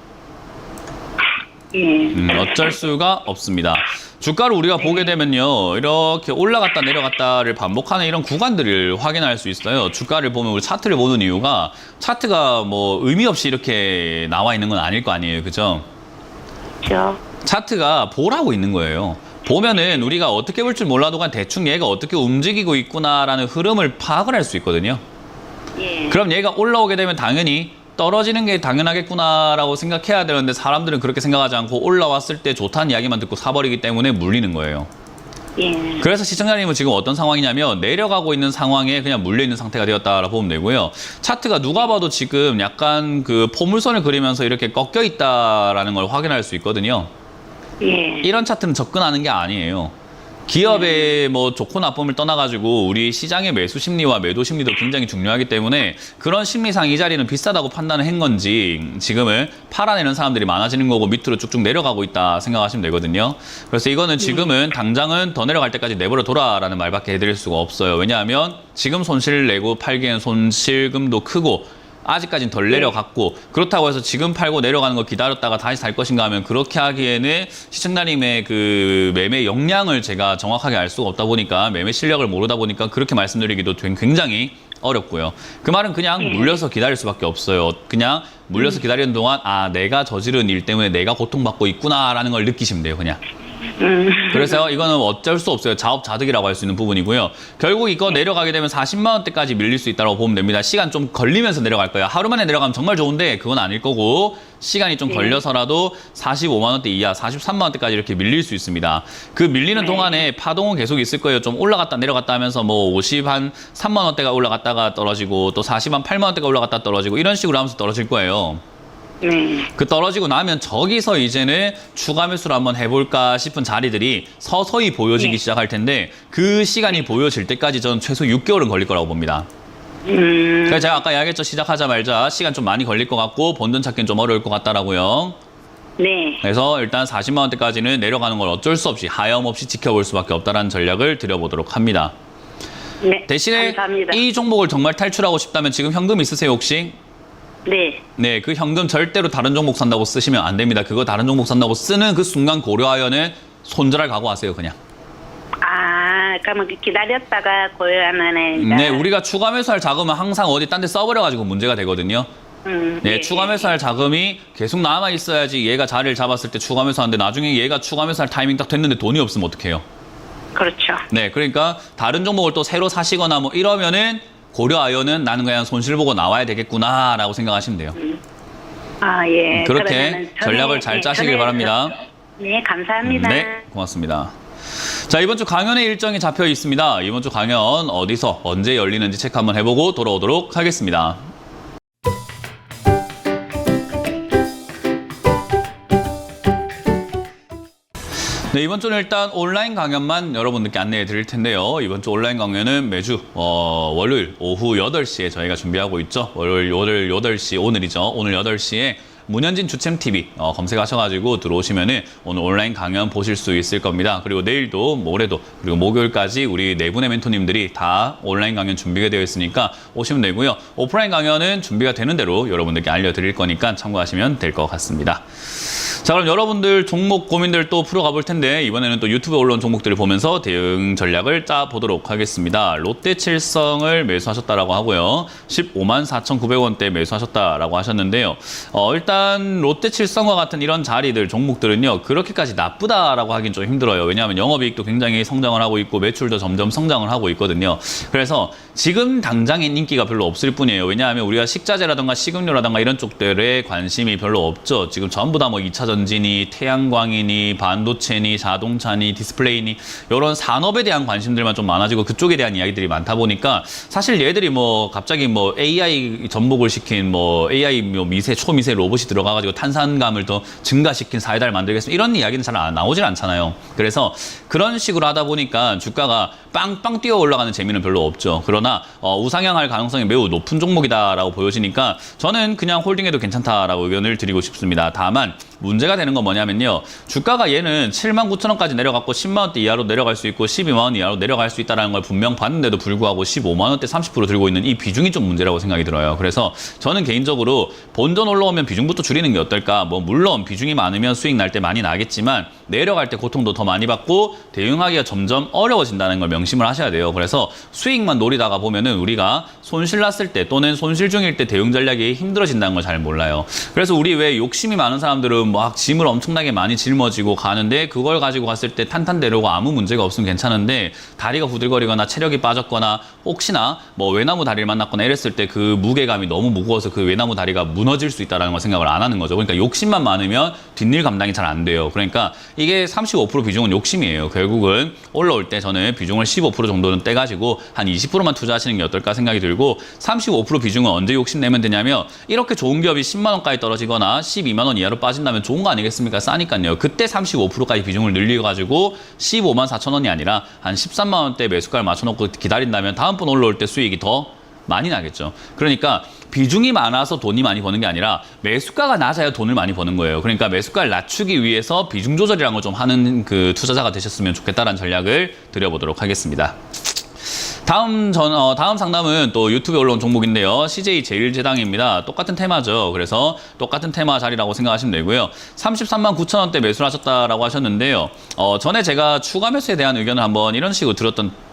어쩔 수가 없습니다. 주가를 우리가 보게 되면요. 이렇게 올라갔다 내려갔다를 반복하는 이런 구간들을 확인할 수 있어요. 주가를 보면 우리 차트를 보는 이유가 차트가 의미 없이 이렇게 나와 있는 건 아닐 거 아니에요. 그죠? 그렇죠. 차트가 보라고 있는 거예요. 보면은 우리가 어떻게 볼 줄 몰라도 그냥 대충 얘가 어떻게 움직이고 있구나라는 흐름을 파악을 할 수 있거든요. 예. 그럼 얘가 올라오게 되면 당연히 떨어지는 게 당연하겠구나라고 생각해야 되는데 사람들은 그렇게 생각하지 않고 올라왔을 때 좋다는 이야기만 듣고 사버리기 때문에 물리는 거예요. 예. 그래서 시청자님은 지금 어떤 상황이냐면 내려가고 있는 상황에 그냥 물려있는 상태가 되었다라고 보면 되고요. 차트가 누가 봐도 지금 약간 그 포물선을 그리면서 이렇게 꺾여 있다라는 걸 확인할 수 있거든요. 예. 이런 차트는 접근하는 게 아니에요. 기업의 좋고 나쁨을 떠나가지고 우리 시장의 매수 심리와 매도 심리도 굉장히 중요하기 때문에 그런 심리상 이 자리는 비싸다고 판단을 한 건지 지금은 팔아내는 사람들이 많아지는 거고 밑으로 쭉쭉 내려가고 있다 생각하시면 되거든요. 그래서 이거는 지금은 당장은 더 내려갈 때까지 내버려 둬라라는 말밖에 해드릴 수가 없어요. 왜냐하면 지금 손실을 내고 팔기에는 손실금도 크고 아직까지는 덜 내려갔고 그렇다고 해서 지금 팔고 내려가는 거 기다렸다가 다시 살 것인가 하면 그렇게 하기에는 시청자님의 그 매매 역량을 제가 정확하게 알 수가 없다 보니까 매매 실력을 모르다 보니까 그렇게 말씀드리기도 굉장히 어렵고요. 그 말은 그냥 물려서 기다릴 수밖에 없어요. 그냥 물려서 기다리는 동안 내가 저지른 일 때문에 내가 고통받고 있구나라는 걸 느끼시면 돼요. 그냥. 그래서 이거는 어쩔 수 없어요. 자업자득이라고 할 수 있는 부분이고요. 결국 이거 내려가게 되면 40만 원대까지 밀릴 수 있다고 보면 됩니다. 시간 좀 걸리면서 내려갈 거예요. 하루 만에 내려가면 정말 좋은데 그건 아닐 거고 시간이 좀 걸려서라도 45만 원대 이하, 43만 원대까지 이렇게 밀릴 수 있습니다. 그 밀리는 동안에 파동은 계속 있을 거예요. 좀 올라갔다 내려갔다 하면서 뭐 50 한 3만 원대가 올라갔다가 떨어지고 또 40 한 8만 원대가 올라갔다 떨어지고 이런 식으로 하면서 떨어질 거예요. 네. 그 떨어지고 나면 저기서 이제는 추가 매수를 한번 해볼까 싶은 자리들이 서서히 보여지기 시작할 텐데 그 시간이 보여질 때까지 저는 최소 6개월은 걸릴 거라고 봅니다. 그래서 제가 아까 이야기했죠. 시작하자마자 시간 좀 많이 걸릴 것 같고 본전 찾기는 좀 어려울 것 같다라고요. 네. 그래서 일단 40만 원대까지는 내려가는 걸 어쩔 수 없이 하염없이 지켜볼 수밖에 없다는 전략을 드려보도록 합니다. 네. 대신에 감사합니다. 이 종목을 정말 탈출하고 싶다면 지금 현금 있으세요 혹시? 네. 네, 그 현금 절대로 다른 종목 산다고 쓰시면 안 됩니다. 그거 다른 종목 산다고 쓰는 그 순간 고려하여는 손절할 각오하세요, 그냥. 아, 그러면 기다렸다가 고려하면. 네, 우리가 추가 매수할 자금은 항상 어디 딴 데 써버려가지고 문제가 되거든요. 네, 추가 매수할 자금이 계속 남아 있어야지 얘가 자리를 잡았을 때 추가 매수하는데 나중에 얘가 추가 매수할 타이밍 딱 됐는데 돈이 없으면 어떡해요? 그렇죠. 네, 그러니까 다른 종목을 또 새로 사시거나 뭐 이러면은 고려하여는 나는 그냥 손실 보고 나와야 되겠구나라고 생각하시면 돼요. 아, 예. 그렇게 그러면은 전략을 잘 짜시길 바랍니다. 네, 감사합니다. 네, 고맙습니다. 자, 이번 주 강연의 일정이 잡혀 있습니다. 이번 주 강연 어디서 언제 열리는지 체크 한번 해보고 돌아오도록 하겠습니다. 네, 이번 주는 일단 온라인 강연만 여러분들께 안내해 드릴 텐데요. 이번 주 온라인 강연은 매주 월요일 오후 8시에 저희가 준비하고 있죠. 월요일 8시, 오늘이죠. 오늘 8시에 문현진 주챔TV 검색하셔가지고 들어오시면은 오늘 온라인 강연 보실 수 있을 겁니다. 그리고 내일도 모레도 그리고 목요일까지 우리 네 분의 멘토님들이 다 온라인 강연 준비가 되어 있으니까 오시면 되고요. 오프라인 강연은 준비가 되는 대로 여러분들께 알려드릴 거니까 참고하시면 될 것 같습니다. 자, 그럼 여러분들 종목 고민들 또 풀어가 볼 텐데 이번에는 또 유튜브에 올라온 종목들을 보면서 대응 전략을 짜보도록 하겠습니다. 롯데칠성을 매수하셨다라고 하고요. 15만 4,900원대 매수하셨다라고 하셨는데요. 일단 롯데칠성과 같은 이런 자리들 종목들은요. 그렇게까지 나쁘다라고 하긴 좀 힘들어요. 왜냐하면 영업이익도 굉장히 성장을 하고 있고 매출도 점점 성장을 하고 있거든요. 그래서 지금 당장엔 인기가 별로 없을 뿐이에요. 왜냐하면 우리가 식자재라든가 식음료라든가 이런 쪽들에 관심이 별로 없죠. 지금 전부 다 뭐 2차 전지니 태양광이니 반도체니 자동차니 디스플레이니 이런 산업에 대한 관심들만 좀 많아지고 그쪽에 대한 이야기들이 많다 보니까 사실 얘들이 뭐 갑자기 뭐 AI 접목을 시킨 뭐 AI 뭐 미세 초미세 로봇이 들어가가지고 탄산감을 더 증가시킨 사이다를 만들겠습니다. 이런 이야기는 잘 나오질 않잖아요. 그래서 그런 식으로 하다 보니까 주가가 빵빵 뛰어 올라가는 재미는 별로 없죠. 그러나 우상향할 가능성이 매우 높은 종목이다라고 보여지니까 저는 그냥 홀딩해도 괜찮다라고 의견을 드리고 싶습니다. 다만 문제가 되는 건 뭐냐면요. 주가가 얘는 79,000원까지 내려갔고 10만 원대 이하로 내려갈 수 있고 12만 원 이하로 내려갈 수 있다는 걸 분명 봤는데도 불구하고 15만 원대 30% 들고 있는 이 비중이 좀 문제라고 생각이 들어요. 그래서 저는 개인적으로 본전 올라오면 비중부터 줄이는 게 어떨까? 뭐 물론 비중이 많으면 수익 날 때 많이 나겠지만 내려갈 때 고통도 더 많이 받고 대응하기가 점점 어려워진다는 걸 명심을 하셔야 돼요. 그래서 수익만 노리다가 보면은 우리가 손실 났을 때 또는 손실 중일 때 대응 전략이 힘들어진다는 걸 잘 몰라요. 그래서 우리 왜 욕심이 많은 사람들은 막 짐을 엄청나게 많이 짊어지고 가는데 그걸 가지고 갔을 때 탄탄대로고 아무 문제가 없으면 괜찮은데 다리가 후들거리거나 체력이 빠졌거나 혹시나 뭐 외나무 다리를 만났거나 이랬을 때 그 무게감이 너무 무거워서 그 외나무 다리가 무너질 수 있다는 걸 생각을 안 하는 거죠. 그러니까 욕심만 많으면 뒷일 감당이 잘 안 돼요. 그러니까 이게 35% 비중은 욕심이에요. 결국은 올라올 때 저는 비중을 15% 정도는 떼가지고 한 20%만 투자하시는 게 어떨까 생각이 들고 35% 비중은 언제 욕심내면 되냐면 이렇게 좋은 기업이 10만 원까지 떨어지거나 12만 원 이하로 빠진다면 좋은 거 아니겠습니까? 싸니까요. 그때 35%까지 비중을 늘려가지고 15만 4천 원이 아니라 한 13만 원대 매수가를 맞춰놓고 기다린다면 다음번 올라올 때 수익이 더 많이 나겠죠. 그러니까 비중이 많아서 돈이 많이 버는 게 아니라 매수가가 낮아야 돈을 많이 버는 거예요. 그러니까 매수가를 낮추기 위해서 비중 조절이라는 걸 좀 하는 그 투자자가 되셨으면 좋겠다라는 전략을 드려보도록 하겠습니다. 다음 상담은 또 유튜브에 올라온 종목인데요. CJ 제일제당입니다. 똑같은 테마죠. 그래서 똑같은 테마 자리라고 생각하시면 되고요. 33만 9천 원대 매수를 하셨다라고 하셨는데요. 전에 제가 추가 매수에 대한 의견을 한번 이런 식으로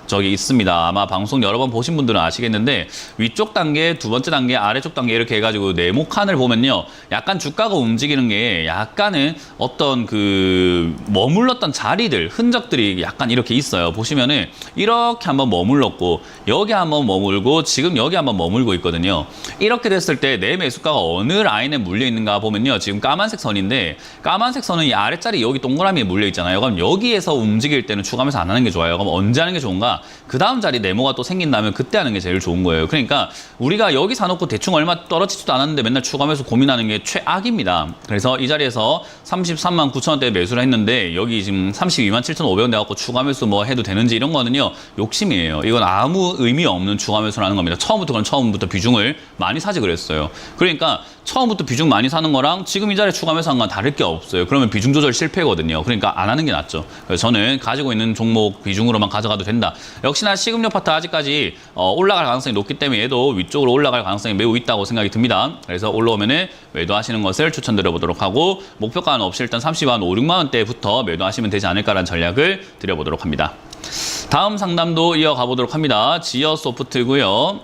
저기 있습니다. 아마 방송 여러 번 보신 분들은 아시겠는데 위쪽 단계, 두 번째 단계, 아래쪽 단계 이렇게 해가지고 네모칸을 보면요. 약간 주가가 움직이는 게 약간은 어떤 그 머물렀던 자리들, 흔적들이 약간 이렇게 있어요. 보시면은 이렇게 한번 머물렀고 여기 한번 머물고 지금 여기 한번 머물고 있거든요. 이렇게 됐을 때 내 매수가가 어느 라인에 물려 있는가 보면요. 지금 까만색 선인데 까만색 선은 이 아래자리 여기 동그라미에 물려 있잖아요. 그럼 여기에서 움직일 때는 추가 매수 안 하는 게 좋아요. 그럼 언제 하는 게 좋은가? 그 다음 자리 네모가 또 생긴다면 그때 하는 게 제일 좋은 거예요. 그러니까 우리가 여기 사놓고 대충 얼마 떨어지지도 않았는데 맨날 추가 매수 고민하는 게 최악입니다. 그래서 이 자리에서 33만 9천 원대 매수를 했는데 여기 지금 32만 7,500원 돼갖고 추가 매수 뭐 해도 되는지 이런 거는요. 욕심이에요. 이건 아무 의미 없는 추가 매수를 하는 겁니다. 처음부터 비중을 많이 사지 그랬어요. 그러니까 처음부터 비중 많이 사는 거랑 지금 이 자리에 추가 매수한 건 다를 게 없어요. 그러면 비중 조절 실패거든요. 그러니까 안 하는 게 낫죠. 그래서 저는 가지고 있는 종목 비중으로만 가져가도 된다. 역시나 식음료 파트 아직까지 올라갈 가능성이 높기 때문에 얘도 위쪽으로 올라갈 가능성이 매우 있다고 생각이 듭니다. 그래서 올라오면은 매도하시는 것을 추천드려 보도록 하고 목표가는 없이 일단 30만 5, 6만 원대부터 매도하시면 되지 않을까라는 전략을 드려보도록 합니다. 다음 상담도 이어가 보도록 합니다. 지어 소프트고요.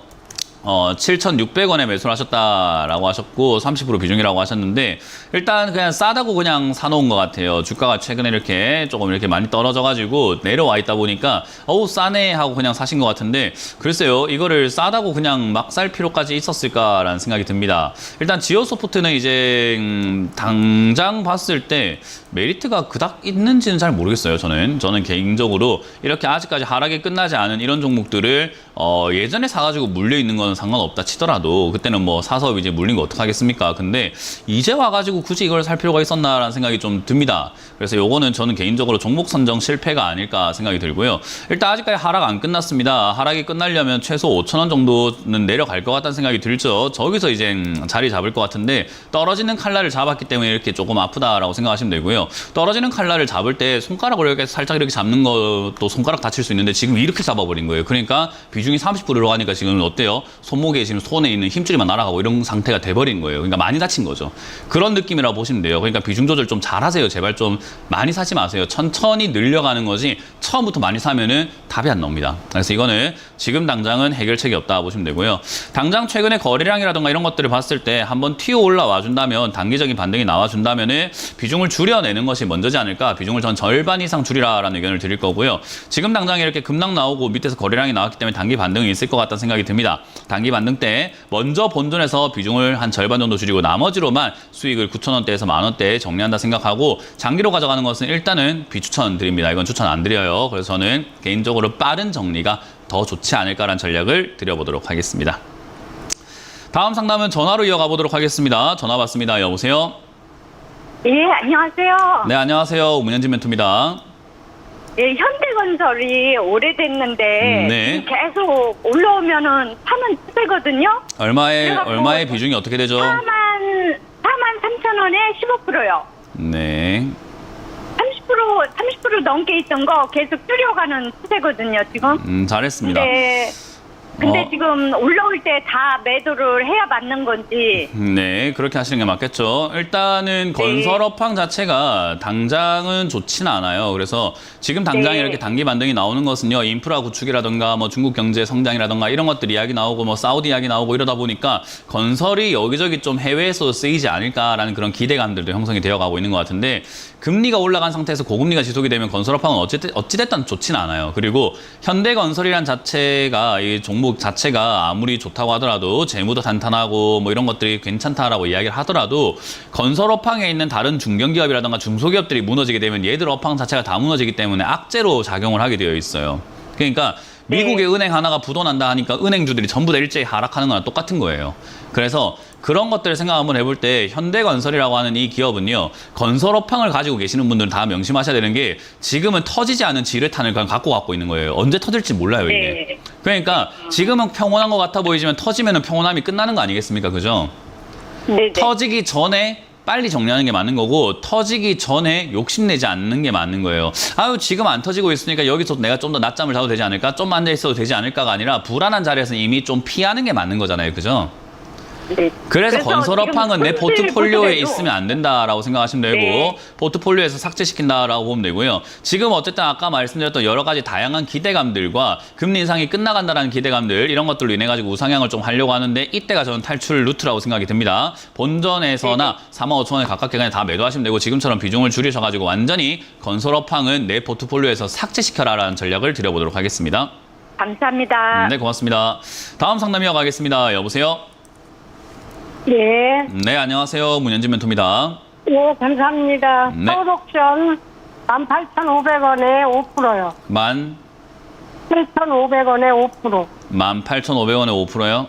7,600원에 매수를 하셨다라고 하셨고 30% 비중이라고 하셨는데 일단 그냥 싸다고 그냥 사놓은 것 같아요. 주가가 최근에 이렇게 조금 이렇게 많이 떨어져가지고 내려와 있다 보니까 어우 싸네 하고 그냥 사신 것 같은데 글쎄요 이거를 싸다고 그냥 막 살 필요까지 있었을까라는 생각이 듭니다. 일단 지오소프트는 이제 당장 봤을 때 메리트가 그닥 있는지는 잘 모르겠어요. 저는 개인적으로 이렇게 아직까지 하락이 끝나지 않은 이런 종목들을 예전에 사가지고 물려 있는 건 상관없다 치더라도 그때는 뭐 사서 이제 물린 거 어떡하겠습니까? 근데 이제 와가지고 굳이 이걸 살 필요가 있었나라는 생각이 좀 듭니다. 그래서 요거는 저는 개인적으로 종목 선정 실패가 아닐까 생각이 들고요. 일단 아직까지 하락 안 끝났습니다. 하락이 끝나려면 최소 5,000원 정도는 내려갈 것 같다는 생각이 들죠. 저기서 이제 자리 잡을 것 같은데 떨어지는 칼날을 잡았기 때문에 이렇게 조금 아프다라고 생각하시면 되고요. 떨어지는 칼날을 잡을 때 손가락으로 이렇게 살짝 이렇게 잡는 것도 손가락 다칠 수 있는데 지금 이렇게 잡아버린 거예요. 그러니까 비중이 30%로 가니까 지금 어때요? 손목에 지금 손에 있는 힘줄이만 날아가고 이런 상태가 돼버린 거예요. 그러니까 많이 다친 거죠. 그런 느낌이라고 보시면 돼요. 그러니까 비중 조절 좀 잘하세요. 제발 좀 많이 사지 마세요. 천천히 늘려가는 거지 처음부터 많이 사면은 답이 안 나옵니다. 그래서 이거는 지금 당장은 해결책이 없다 보시면 되고요. 당장 최근에 거래량이라든가 이런 것들을 봤을 때 한번 튀어 올라와 준다면 단기적인 반등이 나와 준다면은 비중을 줄여내는 것이 먼저지 않을까. 비중을 전 절반 이상 줄이라라는 의견을 드릴 거고요. 지금 당장 이렇게 급락 나오고 밑에서 거래량이 나왔기 때문에 단기 반등이 있을 것 같다는 생각이 듭니다. 단기 반등 때 먼저 본전에서 비중을 한 절반 정도 줄이고 나머지로만 수익을 9,000원대에서 만원대에 정리한다 생각하고 장기로 가져가는 것은 일단은 비추천 드립니다. 이건 추천 안 드려요. 그래서 저는 개인적으로 빠른 정리가 더 좋지 않을까라는 전략을 드려보도록 하겠습니다. 다음 상담은 전화로 이어가 보도록 하겠습니다. 전화 받습니다. 여보세요? 예, 안녕하세요. 네, 안녕하세요. 문현진 멘토입니다. 예, 현대건설이 오래됐는데 네. 계속 올라오면은 사면 추세거든요. 얼마의 비중이 어떻게 되죠? 4만 3천 원에 15%요. 네. 30% 넘게 있던 거 계속 줄여가는 추세거든요, 지금. 잘했습니다. 근데 지금 올라올 때 다 매도를 해야 맞는 건지. 네, 그렇게 하시는 게 맞겠죠. 일단은 건설업황 자체가 당장은 좋지는 않아요. 그래서 지금 당장 이렇게 단기 반등이 나오는 것은요, 인프라 구축이라든가 뭐 중국 경제 성장이라든가 이런 것들 이야기 나오고 뭐 사우디 이야기 나오고 이러다 보니까 건설이 여기저기 좀 해외에서 쓰이지 않을까라는 그런 기대감들도 형성이 되어가고 있는 것 같은데 금리가 올라간 상태에서 고금리가 지속이 되면 건설업황은 어찌됐든 좋지는 않아요. 그리고 현대건설이란 자체가 이 종목 자체가 아무리 좋다고 하더라도 재무도 탄탄하고 뭐 이런 것들이 괜찮다라고 이야기를 하더라도 건설업황에 있는 다른 중견기업이라든가 중소기업들이 무너지게 되면 얘들 업황 자체가 다 무너지기 때문에 악재로 작용을 하게 되어 있어요. 그러니까 미국의 은행 하나가 부도난다 하니까 은행주들이 전부 다 일제히 하락하는 거랑 똑같은 거예요. 그래서 그런 것들을 생각 한번 해볼 때 현대건설이라고 하는 이 기업은요. 건설업황을 가지고 계시는 분들은 다 명심하셔야 되는 게 지금은 터지지 않은 지뢰탄을 그냥 갖고 있는 거예요. 언제 터질지 몰라요, 이게. 그러니까 지금은 평온한 것 같아 보이지만 터지면 평온함이 끝나는 거 아니겠습니까? 그죠? 네네. 터지기 전에 빨리 정리하는 게 맞는 거고 터지기 전에 욕심내지 않는 게 맞는 거예요. 아유 지금 안 터지고 있으니까 여기서 내가 좀 더 낮잠을 자도 되지 않을까? 좀 앉아 있어도 되지 않을까가 아니라 불안한 자리에서 이미 좀 피하는 게 맞는 거잖아요. 그죠? 네. 그래서 그래서 건설업황은 내 지금 포트폴리오에 손실이 있으면 안 된다라고 생각하시면 되고 네. 포트폴리오에서 삭제시킨다라고 보면 되고요. 지금 어쨌든 아까 말씀드렸던 여러 가지 다양한 기대감들과 금리 인상이 끝나간다라는 기대감들 이런 것들로 인해 가지고 우상향을 좀 하려고 하는데 이때가 저는 탈출 루트라고 생각이 듭니다. 본전에서나 4만 5천 원에 가깝게 그냥 다 매도하시면 되고 지금처럼 비중을 줄이셔가지고 완전히 건설업황은 내 포트폴리오에서 삭제시켜라라는 전략을 드려보도록 하겠습니다. 감사합니다. 네, 고맙습니다. 다음 상담 이어가겠습니다. 여보세요? 예, 네, 안녕하세요. 문현진 멘토입니다. 예, 감사합니다. 네. 서울옥션 18,500원에 5%요. 7,500원에 5%. 18,500원에 5%요?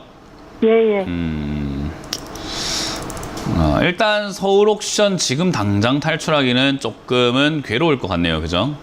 예, 예. 일단 서울 옥션 지금 당장 탈출하기는 조금은 괴로울 것 같네요. 그죠?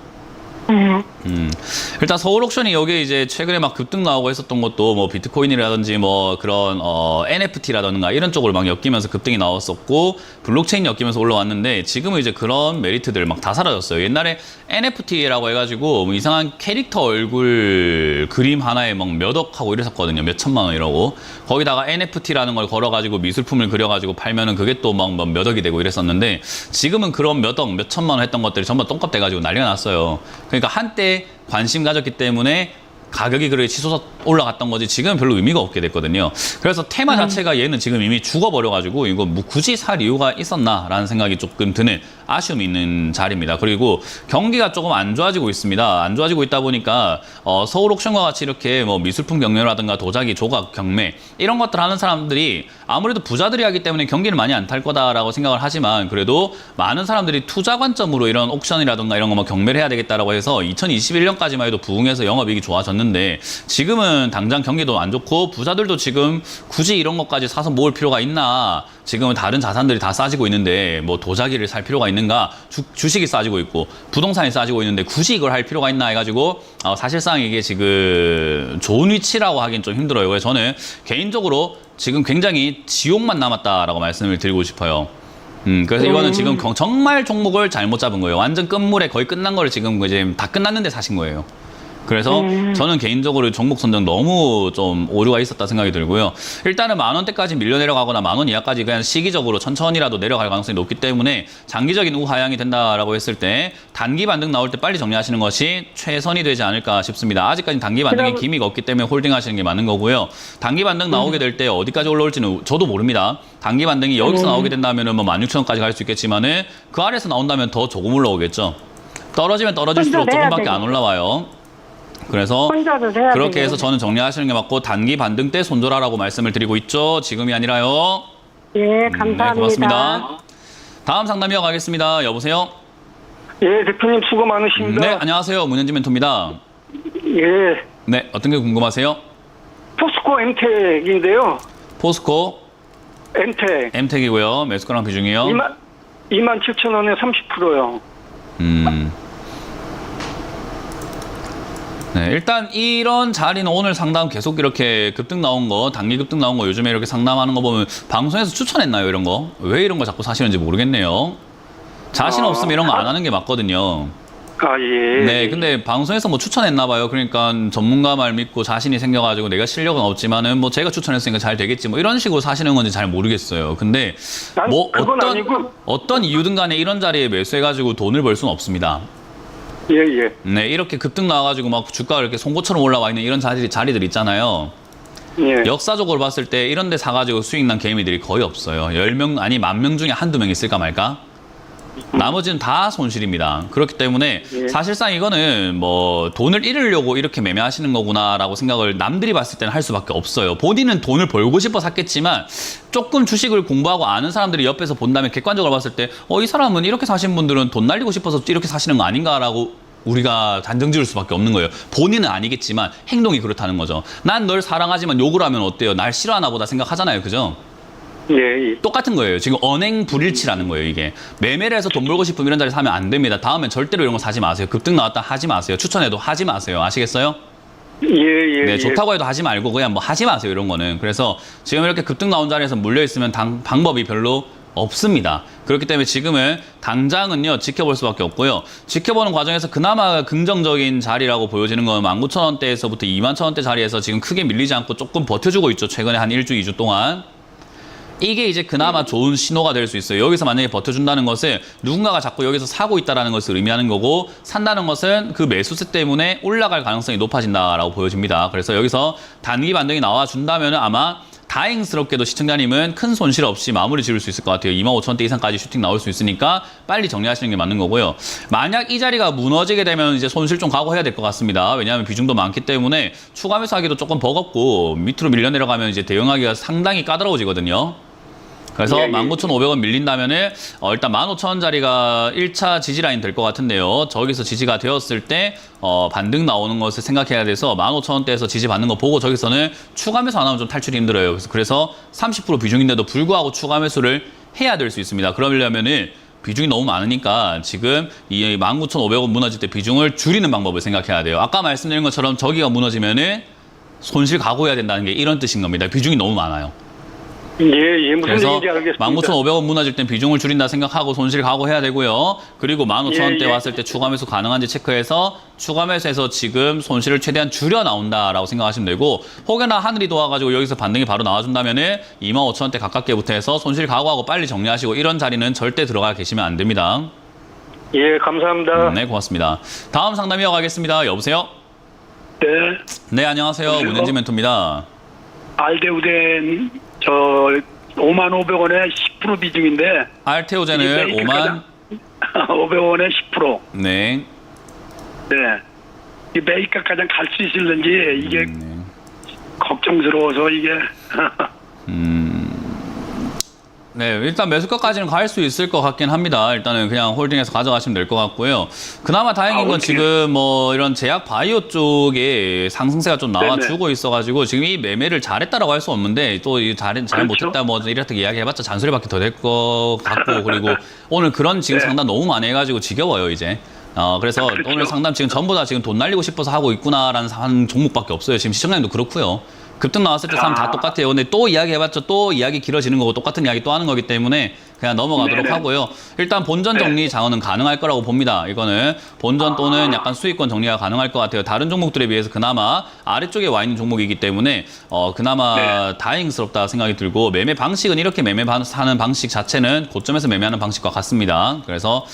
일단 서울 옥션이 여기에 이제 최근에 막 급등 나오고 했었던 것도 뭐 비트코인이라든지 뭐 그런 NFT라든가 이런 쪽으로 막 엮이면서 급등이 나왔었고 블록체인 엮이면서 올라왔는데 지금은 이제 그런 메리트들 막 다 사라졌어요. 옛날에 NFT라고 해가지고 뭐 이상한 캐릭터 얼굴 그림 하나에 막 몇 억 하고 이랬었거든요. 몇 천만 원 이러고 거기다가 NFT라는 걸 걸어가지고 미술품을 그려가지고 팔면은 그게 또 막 몇 억이 되고 이랬었는데 지금은 그런 몇 억, 몇 천만 원 했던 것들이 전부 똥값 돼가지고 난리가 났어요. 그러니까 한때 관심 가졌기 때문에 가격이 그렇게 치솟아 올라갔던 거지 지금은 별로 의미가 없게 됐거든요. 그래서 테마 자체가 얘는 지금 이미 죽어버려가지고 이거 뭐 굳이 살 이유가 있었나라는 생각이 조금 드는 아쉬움이 있는 자리입니다. 그리고 경기가 조금 안 좋아지고 있습니다. 안 좋아지고 있다 보니까 서울 옥션과 같이 이렇게 뭐 미술품 경매라든가 도자기, 조각, 경매 이런 것들 하는 사람들이 아무래도 부자들이 하기 때문에 경기를 많이 안 탈 거다라고 생각을 하지만 그래도 많은 사람들이 투자 관점으로 이런 옥션이라든가 이런 거 뭐 경매를 해야 되겠다라고 해서 2021년까지만 해도 부흥해서 영업이익이 좋아졌는데 지금은 당장 경기도 안 좋고 부자들도 지금 굳이 이런 것까지 사서 모을 필요가 있나 지금은 다른 자산들이 다 싸지고 있는데 뭐 도자기를 살 필요가 있는가 주식이 싸지고 있고 부동산이 싸지고 있는데 굳이 이걸 할 필요가 있나 해가지고 사실상 이게 지금 좋은 위치라고 하긴 좀 힘들어요. 그래서 저는 개인적으로 지금 굉장히 지옥만 남았다라고 말씀을 드리고 싶어요. 그래서 이거는 지금 정말 종목을 잘못 잡은 거예요. 완전 끝물에 거의 끝난 거를 지금 이제 다 끝났는데 사신 거예요. 그래서 저는 개인적으로 종목 선정 너무 좀 오류가 있었다 생각이 들고요. 일단은 10,000원대까지 밀려 내려가거나 10,000원 이하까지 그냥 시기적으로 천천히라도 내려갈 가능성이 높기 때문에 장기적인 우하향이 된다라고 했을 때 단기 반등 나올 때 빨리 정리하시는 것이 최선이 되지 않을까 싶습니다. 아직까지 단기 반등의 기미가 없기 때문에 홀딩하시는 게 맞는 거고요. 단기 반등 나오게 될 때 어디까지 올라올지는 저도 모릅니다. 단기 반등이 여기서 나오게 된다면은 뭐 16,000원까지 갈 수 있겠지만은 그 아래에서 나온다면 더 조금 올라오겠죠. 떨어지면 떨어질수록 조금밖에 안 올라와요. 그래서 그렇게 해서 저는 정리하시는 게 맞고 단기 반등 때 손절하라고 말씀을 드리고 있죠. 지금이 아니라요. 예, 감사합니다. 네, 고맙습니다. 다음 상담 이어가겠습니다. 여보세요? 예, 대표님 수고 많으십니다. 네, 안녕하세요. 문현진 멘토입니다. 예, 네, 어떤 게 궁금하세요? 포스코 엠텍인데요. 포스코 엠텍 엠텍이고요. 매수가랑 비중이요. 27,000원에 30%요. 네, 일단 이런 자리는 오늘 상담 계속 이렇게 급등 나온 거, 단기 급등 나온 거 요즘에 이렇게 상담하는 거 보면 방송에서 추천했나요, 이런 거? 왜 이런 거 자꾸 사시는지 모르겠네요. 자신 없으면 이런 거 안 하는 게 맞거든요. 예. 네, 근데 방송에서 뭐 추천했나 봐요. 그러니까 전문가 말 믿고 자신이 생겨가지고 내가 실력은 없지만은 뭐 제가 추천했으니까 잘 되겠지 뭐 이런 식으로 사시는 건지 잘 모르겠어요. 근데 뭐 그건 아니고. 어떤 이유든 간에 이런 자리에 매수해가지고 돈을 벌 수는 없습니다. 예. 네, 이렇게 급등 나와가지고 막 주가가 이렇게 송곳처럼 올라와 있는 이런 자리들 있잖아요. 예. 역사적으로 봤을 때 이런 데 사가지고 수익 난 개미들이 거의 없어요. 10명, 아니 10,000명 중에 한두 명 있을까 말까? 나머지는 다 손실입니다. 그렇기 때문에 사실상 이거는 뭐 돈을 잃으려고 이렇게 매매하시는 거구나라고 생각을 남들이 봤을 때는 할 수밖에 없어요. 본인은 돈을 벌고 싶어 샀겠지만 조금 주식을 공부하고 아는 사람들이 옆에서 본다면 객관적으로 봤을 때 이 사람은 이렇게 사신 분들은 돈 날리고 싶어서 이렇게 사시는 거 아닌가라고 우리가 단정 지을 수밖에 없는 거예요. 본인은 아니겠지만 행동이 그렇다는 거죠. 난 널 사랑하지만 욕을 하면 어때요? 날 싫어하나 보다 생각하잖아요. 그죠? 예. 똑같은 거예요. 지금 언행 불일치라는 거예요, 이게. 매매를 해서 돈 벌고 싶으면 이런 자리 사면 안 됩니다. 다음엔 절대로 이런 거 사지 마세요. 급등 나왔다 하지 마세요. 추천해도 하지 마세요. 아시겠어요? 예. 네, 좋다고 해도 하지 말고 그냥 뭐 하지 마세요, 이런 거는. 그래서 지금 이렇게 급등 나온 자리에서 물려있으면 방법이 별로 없습니다. 그렇기 때문에 지금은 당장은요 지켜볼 수밖에 없고요. 지켜보는 과정에서 그나마 긍정적인 자리라고 보여지는 건 19,000원대에서부터 21,000원대 자리에서 지금 크게 밀리지 않고 조금 버텨주고 있죠. 최근에 한 1주, 2주 동안. 이게 이제 그나마 좋은 신호가 될 수 있어요. 여기서 만약에 버텨준다는 것은 누군가가 자꾸 여기서 사고 있다는 것을 의미하는 거고, 산다는 것은 그 매수세 때문에 올라갈 가능성이 높아진다라고 보여집니다. 그래서 여기서 단기 반등이 나와준다면 아마 다행스럽게도 시청자님은 큰 손실 없이 마무리 지을 수 있을 것 같아요. 25,000원대 이상까지 슈팅 나올 수 있으니까 빨리 정리하시는 게 맞는 거고요. 만약 이 자리가 무너지게 되면 이제 손실 좀 각오해야 될 것 같습니다. 왜냐하면 비중도 많기 때문에 추가 매수하기도 조금 버겁고, 밑으로 밀려 내려가면 이제 대응하기가 상당히 까다로워지거든요. 그래서 19,500원 밀린다면은 일단 15,000원짜리가 1차 지지라인 될 것 같은데요. 저기서 지지가 되었을 때 반등 나오는 것을 생각해야 돼서 15,000원대에서 지지 받는 거 보고 저기서는 추가 매수 안 하면 좀 탈출이 힘들어요. 그래서 30% 비중인데도 불구하고 추가 매수를 해야 될 수 있습니다. 그러려면은 비중이 너무 많으니까 지금 이 19,500원 무너질 때 비중을 줄이는 방법을 생각해야 돼요. 아까 말씀드린 것처럼 저기가 무너지면은 손실 각오해야 된다는 게 이런 뜻인 겁니다. 비중이 너무 많아요. 예, 무슨 그래서 얘기인지 알겠습니다. 19,500원 무너질 땐 비중을 줄인다 생각하고 손실 각오해야 되고요. 그리고 15,000원대 예. 왔을 때 추가 매수 가능한지 체크해서 추가 매수해서 지금 손실을 최대한 줄여 나온다라고 생각하시면 되고, 혹여나 하늘이 도와가지고 여기서 반등이 바로 나와준다면은 25,000원대 가깝게부터 해서 손실 각오하고 빨리 정리하시고, 이런 자리는 절대 들어가 계시면 안 됩니다. 예, 감사합니다. 네, 고맙습니다. 다음 상담 이어가겠습니다. 여보세요? 네, 네, 안녕하세요. 문현진 멘토입니다. 알데우덴 55,500원에 10% 비중인데 알테오젠을 500원에 10%. 네. 네. 이 매입가까지 갈 수 있을는지 이게 걱정스러워서 이게 네, 일단 매수가까지는 갈 수 있을 것 같긴 합니다. 일단은 그냥 홀딩해서 가져가시면 될 것 같고요. 그나마 다행인 건 지금 뭐 이런 제약 바이오 쪽에 상승세가 좀 나와주고 있어가지고 지금 이 매매를 잘했다라고 할 수 없는데, 또 잘 못했다 뭐 이렇게 이야기해봤자 잔소리밖에 더 될 것 같고, 그리고 오늘 그런 지금 상담 너무 많이 해가지고 지겨워요 이제. 그래서 오늘 상담 지금 전부 다 지금 돈 날리고 싶어서 하고 있구나라는 한 종목밖에 없어요. 지금 시청자님도 그렇고요. 급등 나왔을 때 사람 다 똑같아요. 근데 또 이야기해봤자 또 이야기 길어지는 거고 똑같은 이야기 또 하는 거기 때문에 그냥 넘어가도록 하고요. 일단 본전 정리 장어는 가능할 거라고 봅니다. 이거는 본전 또는 약간 수익권 정리가 가능할 것 같아요. 다른 종목들에 비해서 그나마 아래쪽에 와 있는 종목이기 때문에 그나마 다행스럽다 생각이 들고, 매매 방식은 이렇게 매매하는 방식 자체는 고점에서 매매하는 방식과 같습니다. 그래서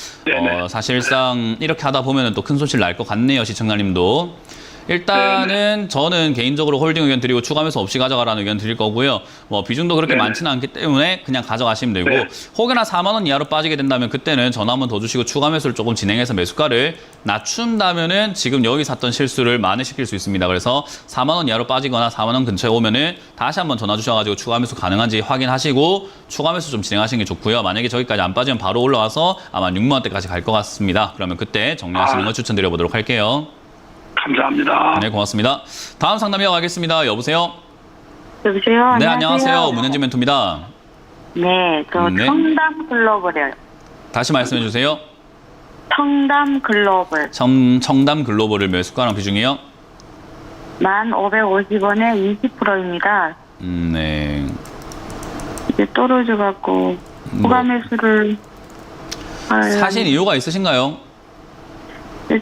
사실상 이렇게 하다 보면 또 큰 손실 날 것 같네요. 시청자님도. 일단은 저는 개인적으로 홀딩 의견 드리고 추가 매수 없이 가져가라는 의견 드릴 거고요. 뭐 비중도 그렇게 많지는 않기 때문에 그냥 가져가시면 되고, 혹여나 4만 원 이하로 빠지게 된다면 그때는 전화 한번 더 주시고 추가 매수를 조금 진행해서 매수가를 낮춘다면은 지금 여기 샀던 실수를 만회시킬 수 있습니다. 그래서 4만 원 이하로 빠지거나 4만 원 근처에 오면은 다시 한번 전화 주셔가지고 추가 매수 가능한지 확인하시고 추가 매수 좀 진행하시는 게 좋고요. 만약에 저기까지 안 빠지면 바로 올라와서 아마 6만 원대까지 갈 것 같습니다. 그러면 그때 정리하시는 거 추천드려 보도록 할게요. 감사합니다. 네, 고맙습니다. 다음 상담 이어가겠습니다. 여보세요? 여보세요? 네, 안녕하세요. 문현진 멘토입니다. 네, 저 네. 청담 글로벌이요. 다시 말씀해 주세요. 청담 글로벌. 청담 글로벌을 매수가랑 비중이요? 1,550원에 20%입니다. 네. 이제 떨어져갖고 추가 매수를 사실 이유가 있으신가요?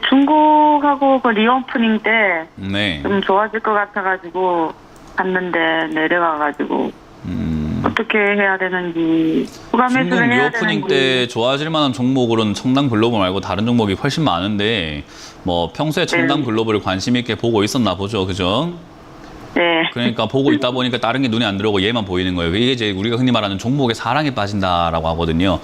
중국하고 그 리오프닝 때 네. 좀 좋아질 것 같아가지고 갔는데 내려가가지고 어떻게 해야 되는지 추가 중국 매수를 해야 리오프닝 되는지. 때 좋아질 만한 종목으로는 청담 글로벌 말고 다른 종목이 훨씬 많은데, 뭐 평소에 청담 글로벌을 관심 있게 보고 있었나 보죠, 그죠? 네. 그러니까 보고 있다 보니까 다른 게 눈에 안 들어오고 얘만 보이는 거예요. 이게 이제 우리가 흔히 말하는 종목의 사랑에 빠진다라고 하거든요.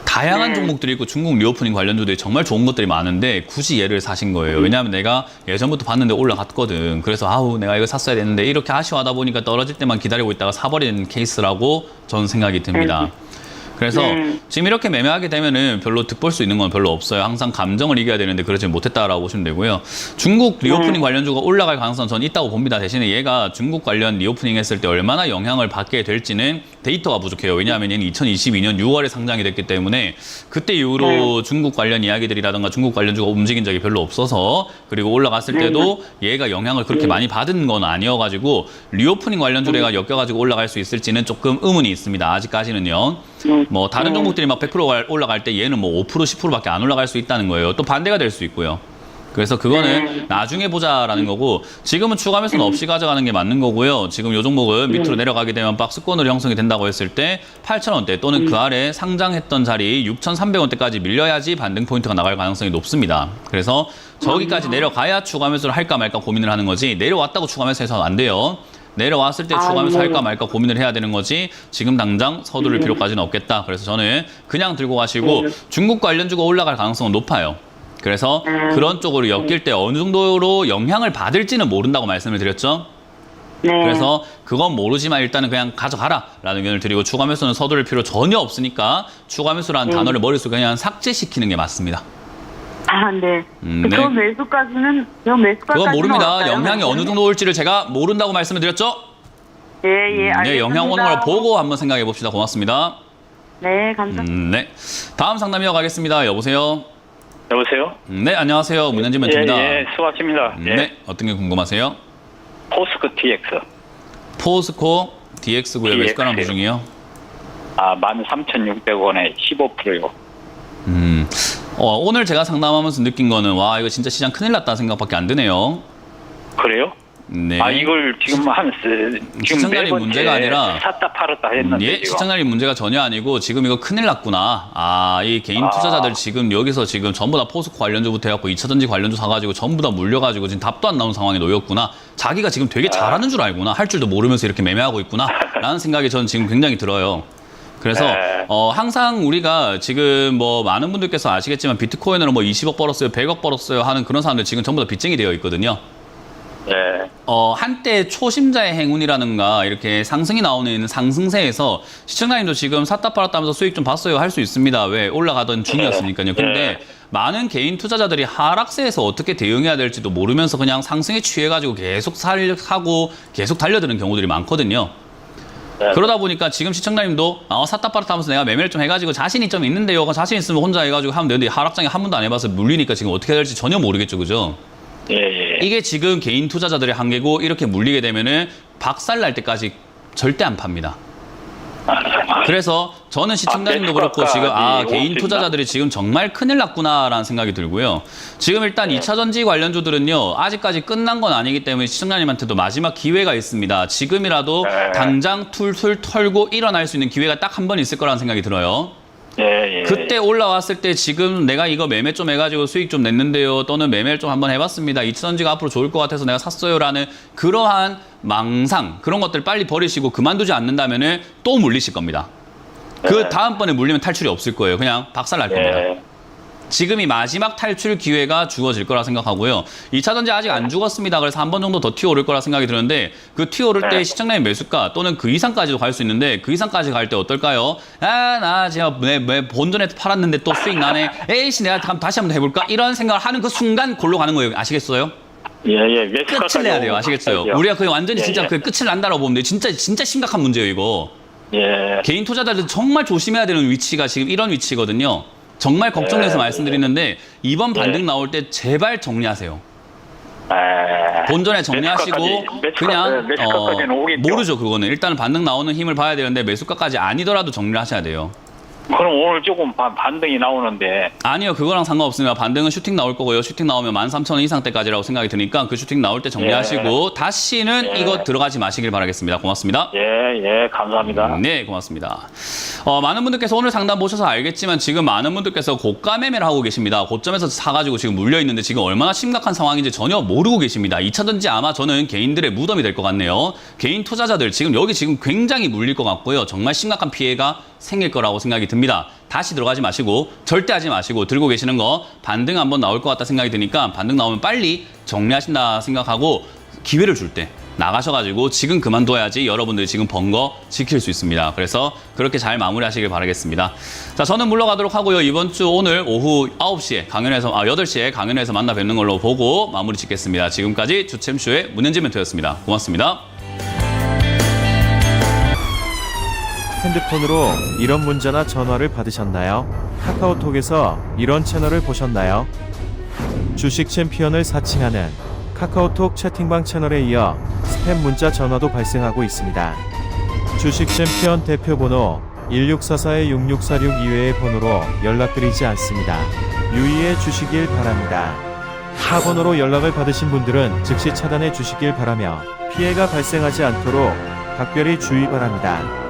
다양한 종목들이 있고 중국 리오프닝 관련주들이 정말 좋은 것들이 많은데 굳이 얘를 사신 거예요. 왜냐하면 내가 예전부터 봤는데 올라갔거든. 그래서 아우 내가 이거 샀어야 되는데 이렇게 아쉬워하다 보니까 떨어질 때만 기다리고 있다가 사버리는 케이스라고 저는 생각이 듭니다. 그래서 지금 이렇게 매매하게 되면은 별로 득볼 수 있는 건 별로 없어요. 항상 감정을 이겨야 되는데 그러지 못했다라고 보시면 되고요. 중국 리오프닝 관련주가 올라갈 가능성은 저는 있다고 봅니다. 대신에 얘가 중국 관련 리오프닝 했을 때 얼마나 영향을 받게 될지는 데이터가 부족해요. 왜냐하면 얘는 2022년 6월에 상장이 됐기 때문에 그때 이후로 중국 관련 이야기들이라든가 중국 관련주가 움직인 적이 별로 없어서, 그리고 올라갔을 때도 얘가 영향을 그렇게 많이 받은 건 아니어가지고 리오프닝 관련주가 엮여가지고 올라갈 수 있을지는 조금 의문이 있습니다. 아직까지는요. 뭐 다른 종목들이 막 100% 올라갈 때 얘는 뭐 5% 10%밖에 안 올라갈 수 있다는 거예요. 또 반대가 될 수 있고요. 그래서 그거는 나중에 보자라는 거고 지금은 추가 매수는 없이 가져가는 게 맞는 거고요. 지금 요 종목은 밑으로 내려가게 되면 박스권으로 형성이 된다고 했을 때 8,000원대 또는 그 아래 상장했던 자리 6,300원대까지 밀려야지 반등 포인트가 나갈 가능성이 높습니다. 그래서 저기까지 내려가야 추가 매수를 할까 말까 고민을 하는 거지 내려왔다고 추가 매수해서는 안 돼요. 내려왔을 때 추가 매수 할까 말까 고민을 해야 되는 거지 지금 당장 서두를 필요까지는 없겠다. 그래서 저는 그냥 들고 가시고 중국 관련주가 올라갈 가능성은 높아요. 그래서 그런 쪽으로 엮일 때 어느 정도로 영향을 받을지는 모른다고 말씀을 드렸죠. 네. 그래서 그건 모르지만 일단은 그냥 가져가라 라는 의견을 드리고 추가 매수는 서두를 필요 전혀 없으니까 추가 매수라는 단어를 머릿속에 그냥 삭제시키는 게 맞습니다. 아, 네. 네. 저 매수까지는 그건 모릅니다. 영향이 어느 정도 올지를 제가 모른다고 말씀을 드렸죠. 예, 알겠습니다. 네, 영향 오는 걸 보고 한번 생각해 봅시다. 고맙습니다. 네, 감사합니다. 네. 다음 상담 이어가겠습니다. 여보세요? 여보세요? 네, 안녕하세요. 문현진 멘토입니다. 예, 수고하십니다. 네, 어떤 게 궁금하세요? 포스코 DX. 포스코 DX고요. DX. 매수가랑 보중이요? 13,600원에 15%요. 오늘 제가 상담하면서 느낀 거는 와 이거 진짜 시장 큰일 났다 생각밖에 안 드네요. 그래요? 네. 이걸 지금 지금 시청자리 네 번째 문제가 아니라 샀다 팔았다 했는데 예, 지금. 시청자리 문제가 전혀 아니고 지금 이거 큰일 났구나. 이 개인 투자자들 지금 여기서 지금 전부 다 포스코 관련주부터 해갖고 2차전지 관련주 사가지고 전부 다 물려가지고 지금 답도 안 나오는 상황에 놓였구나. 자기가 지금 되게 잘하는 줄 알구나. 할 줄도 모르면서 이렇게 매매하고 있구나. 라는 생각이 저는 지금 굉장히 들어요. 그래서 항상 우리가 지금 뭐 많은 분들께서 아시겠지만 비트코인으로 뭐 20억 벌었어요, 100억 벌었어요 하는 그런 사람들 지금 전부 다 빚쟁이 되어 있거든요. 네. 한때 초심자의 행운이라는가 이렇게 상승이 나오는 상승세에서 시청자님도 지금 샀다 팔았다 하면서 수익 좀 봤어요 할 수 있습니다. 왜? 올라가던 중이었으니까요. 근데 많은 개인 투자자들이 하락세에서 어떻게 대응해야 될지도 모르면서 그냥 상승에 취해가지고 계속 사고 계속 달려드는 경우들이 많거든요. 그러다 보니까 지금 시청자님도 샀다 팔았다 하면서 내가 매매를 좀 해가지고 자신이 좀 있는데요. 자신 있으면 혼자 해가지고 하면 되는데 하락장에 한 번도 안 해봐서 물리니까 지금 어떻게 해야 될지 전혀 모르겠죠. 그죠? 예. 이게 지금 개인 투자자들의 한계고 이렇게 물리게 되면은 박살날 때까지 절대 안 팝니다. 그래서 저는 시청자님도 그렇고 지금 개인 투자자들이 지금 정말 큰일 났구나라는 생각이 들고요. 지금 일단 2차전지 관련주들은요. 아직까지 끝난 건 아니기 때문에 시청자님한테도 마지막 기회가 있습니다. 지금이라도 당장 툴툴 털고 일어날 수 있는 기회가 딱 한 번 있을 거라는 생각이 들어요. 그때 올라왔을 때 지금 내가 이거 매매 좀 해가지고 수익 좀 냈는데요. 또는 매매를 좀 한번 해봤습니다. 2차전지가 앞으로 좋을 것 같아서 내가 샀어요라는 그러한 망상 그런 것들 빨리 버리시고 그만두지 않는다면은 또 물리실 겁니다. 그 다음번에 물리면 탈출이 없을 거예요. 그냥 박살날 겁니다. 지금이 마지막 탈출 기회가 주어질 거라 생각하고요. 2차전지 아직 안 죽었습니다. 그래서 한 번 정도 더 튀어오를 거라 생각이 드는데 그 튀어오를 때 시청자님 매수가 또는 그 이상까지도 갈 수 있는데 그 이상까지 갈 때 어떨까요? 나 제가 내 본전에 팔았는데 또 수익 나네. 에이씨 내가 다시 한번 해볼까? 이런 생각을 하는 그 순간 골로 가는 거예요. 아시겠어요? 끝을 내야 돼요. 아시겠어요? 우리가 그게 완전히 진짜 그 끝을 난다라고 보면 돼요. 진짜 심각한 문제예요, 이거. 개인 투자자들 정말 조심해야 되는 위치가 지금 이런 위치거든요. 정말 걱정돼서 말씀드리는데 이번 반등 나올 때 제발 정리하세요. 본전에 정리하시고 그냥 모르죠. 그거는 일단은 반등 나오는 힘을 봐야 되는데 매수가까지 아니더라도 정리를 하셔야 돼요. 그럼 오늘 조금 반등이 나오는데. 아니요, 그거랑 상관없습니다. 반등은 슈팅 나올 거고요. 슈팅 나오면 13,000원 이상 때까지라고 생각이 드니까 그 슈팅 나올 때 정리하시고 다시는 이거 들어가지 마시길 바라겠습니다. 고맙습니다. 감사합니다. 네, 고맙습니다. 많은 분들께서 오늘 상담 보셔서 알겠지만 지금 많은 분들께서 고가 매매를 하고 계십니다. 고점에서 사가지고 지금 물려있는데 지금 얼마나 심각한 상황인지 전혀 모르고 계십니다. 2차전지 아마 저는 개인들의 무덤이 될 것 같네요. 개인 투자자들 지금 여기 지금 굉장히 물릴 것 같고요. 정말 심각한 피해가 생길 거라고 생각이 듭니다. 다시 들어가지 마시고 절대 하지 마시고 들고 계시는 거 반등 한번 나올 것 같다 생각이 드니까 반등 나오면 빨리 정리하신다 생각하고 기회를 줄 때 나가셔가지고 지금 그만둬야지 여러분들이 지금 번 거 지킬 수 있습니다. 그래서 그렇게 잘 마무리하시길 바라겠습니다. 자, 저는 물러가도록 하고요. 이번 주 오늘 오후 9시에 강연에서 8시에 강연에서 만나 뵙는 걸로 보고 마무리 짓겠습니다. 지금까지 주챔쇼의 문현진 멘토였습니다. 고맙습니다. 핸드폰으로 이런 문자나 전화를 받으셨나요? 카카오톡에서 이런 채널을 보셨나요? 주식 챔피언을 사칭하는 카카오톡 채팅방 채널에 이어 스팸 문자 전화도 발생하고 있습니다. 주식 챔피언 대표번호 1644-6646 이외의 번호로 연락드리지 않습니다. 유의해 주시길 바랍니다. 타 번호로 연락을 받으신 분들은 즉시 차단해 주시길 바라며 피해가 발생하지 않도록 각별히 주의 바랍니다.